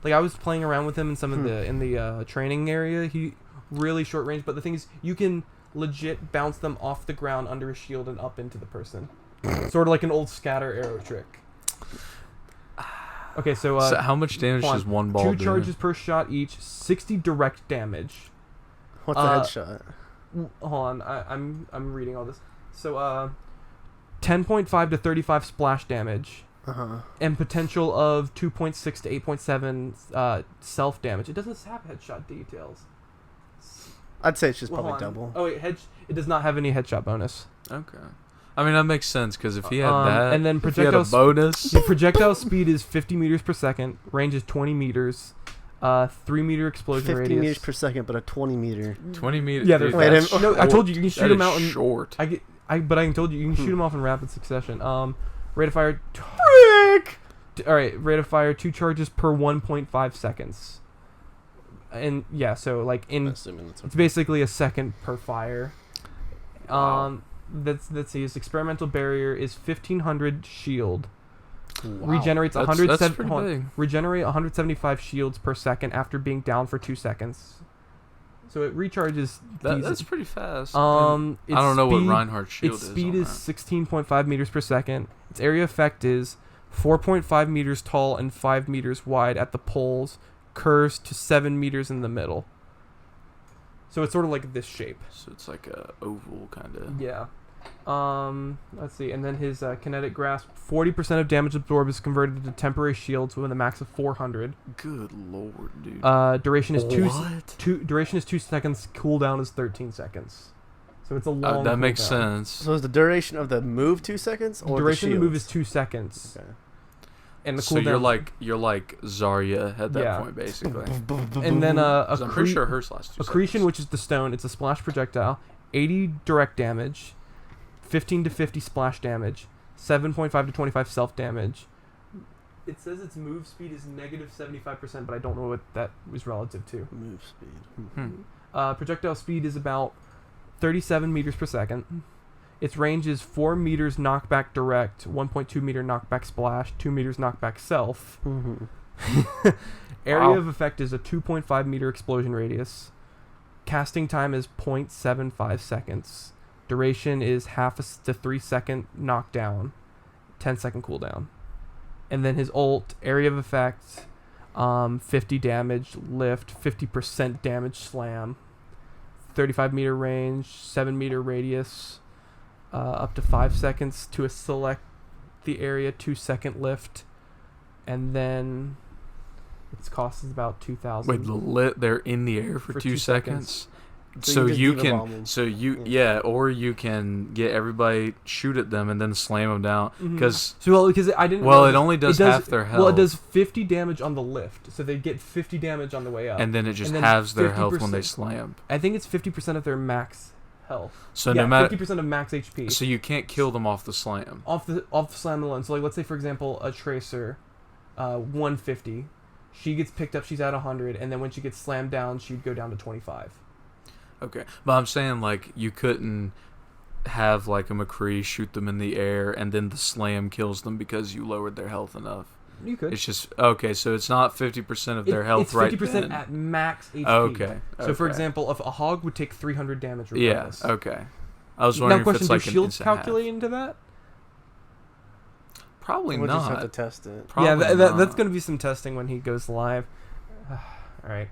like I was playing around with him in some of the training area. He really short range, but the thing is, you can legit bounce them off the ground under a shield and up into the person, sort of like an old scatter arrow trick. Okay, so So how much damage hold on. does one ball 2 do? charges per shot each, 60 direct damage. What's the headshot? Hold on, I'm reading all this. So 10.5 to 35 splash damage. And potential of 2.6 to 8.7 self damage. It doesn't have headshot details. I'd say it's just Well, probably hold on. double. Oh wait, it does not have any headshot bonus. Okay. I mean, that makes sense because if he had that, and then if he had a projectile bonus, The projectile speed is 50 meters per second. Range is 20 meters. 3-meter explosion 50 radius. meters per second, but a 20 meter. 20 meters. Yeah, dude, there's Wait, that's I'm- no, I told you can shoot that them is out in short. but I told you can shoot them off in rapid succession. Rate of fire. All right, rate of fire 2 charges per 1.5 seconds. and yeah, so like I'm assuming that's it's basically a second per fire. Wow. Let's see. His experimental barrier is 1500 shield. Wow. Regenerates That's 107 pretty big. regenerate 175 shields per second after being down for 2 seconds. So it recharges. That's pretty fast. I don't know what Reinhardt's shield its is. speed on is that. 16.5 meters per second. Its area effect is 4.5 meters tall and 5 meters wide at the poles, curves to 7 meters in the middle. So it's sort of like this shape. So it's like a oval kind of. Yeah. Let's see. And then his kinetic grasp, 40% of damage absorbed is converted into temporary shields with a max of 400. Good lord, dude. Duration is What? Duration is 2 seconds. Cooldown is 13 seconds. So it's a long. That makes cooldown. sense. So is the duration of the move 2 seconds? Or Duration the of the move is shields? 2 seconds. Okay. And the So cooldown. you're like Zarya at that Yeah. point, basically. And then 'Cause I'm pretty sure hers lasts 2 accretion, seconds. which is the stone. It's a splash projectile. 80 direct damage, 15 to 50 splash damage, 7.5 to 25 self damage. It says its move speed is negative 75%, but I don't know what that was relative to. Move speed. Projectile speed is about 37 meters per second. Its range is 4 meters knockback direct, 1.2 meter knockback splash, 2 meters knockback self. Area Wow. of effect is a 2.5 meter explosion radius. Casting time is 0.75 seconds. Duration is half to 3 second knockdown, 10-second cooldown. And then his ult, area of effect, 50 damage lift, 50% damage slam, 35 meter range, 7 meter radius, up to 5 seconds to select the area, 2-second lift, and then its cost is about 2,000. Wait, they're in the air for For 2 2 seconds. So So you you just diva bomb can, 'em. so you, Yeah. yeah, or you can get everybody shoot at them and then slam them down. Mhm. Because, So because I didn't. well, realize it only does half their health. Well, it does 50 damage on the lift, so they get 50 damage on the way up. and then it just and then halves their health when they 50%. slam. I think it's 50% of their max health. So yeah, no matter, 50% of max HP. so you can't kill them off the slam. off the slam alone. So like, let's say for example, a tracer, 150, she gets picked up, she's at 100, and then when she gets slammed down, she'd go down to 25. Okay, but I'm saying like you couldn't have like a McCree shoot them in the air and then the slam kills them because you lowered their health enough. You could. It's just okay. So it's not 50% of their health it's right 50% then. at max HP. Okay. So for okay. example, if a hog would take 300 damage Yeah. regardless. Okay. I was Now wondering if question, it's do like an shields instant half. calculate into that? Probably We'll just have to not. test it. Probably yeah, that's not. going to be some testing when he goes live. All right.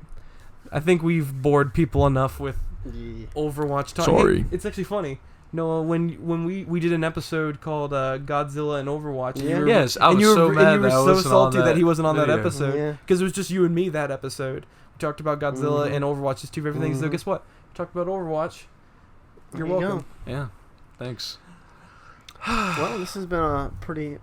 I think we've bored people enough with Yeah. Overwatch talk. Sorry. Hey, it's actually funny. Noah, when we did an episode called Godzilla and Overwatch, and Yeah. you were, Yes, I and was you were, so and mad you were that I so wasn't on salty that he wasn't on that video. episode Yeah. because it was just you and me that episode. We talked about Godzilla Mhm. and Overwatch, just two favorite things. So Mhm. guess what? We talked about Overwatch. You're There you welcome. Yeah. Thanks. Well, this has been a pretty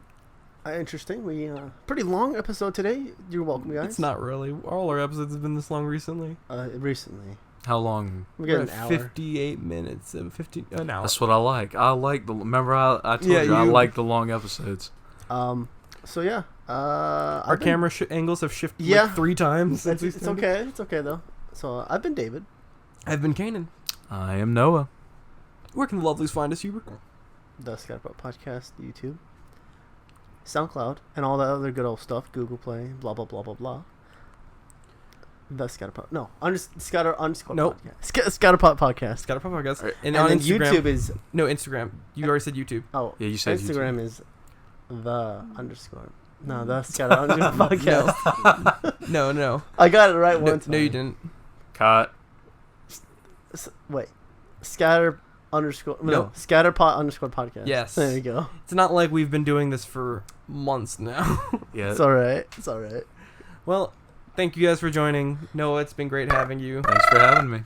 interesting. We pretty long episode today. You're welcome, guys. It's not really. All our episodes have been this long recently. Recently. How long? We got We're an at hour. 58 minutes and an hour. That's what I like. I like the. Remember, I told Yeah, you I you- like the long episodes. So yeah. Our camera angles have shifted Yeah. like 3 times since we It's started. okay. It's okay though. So I've been David. I've been Kanan. I am Noah. Where can the lovelies find us, Hubert? The Scatterpot podcast, YouTube, SoundCloud, and all that other good old stuff. Google Play, blah blah blah blah blah. The Scatterpot. No, Scatter _ Nope. podcast. Scatterpot podcast. Scatterpot podcast. Alright. And, And on then Instagram. YouTube is No, Instagram. You already said YouTube. yeah. You said Instagram is the _ No, the Scatter podcast. No. I got it right No, one time. no, you didn't. Cut. Wait, Scatter _ No. Scatterpot _ podcast. Yes. There you go. It's not like we've been doing this for months now. Yeah. It's all right. It's all right. Well, thank you guys for joining. Noah, it's been great having you. Thanks for having me.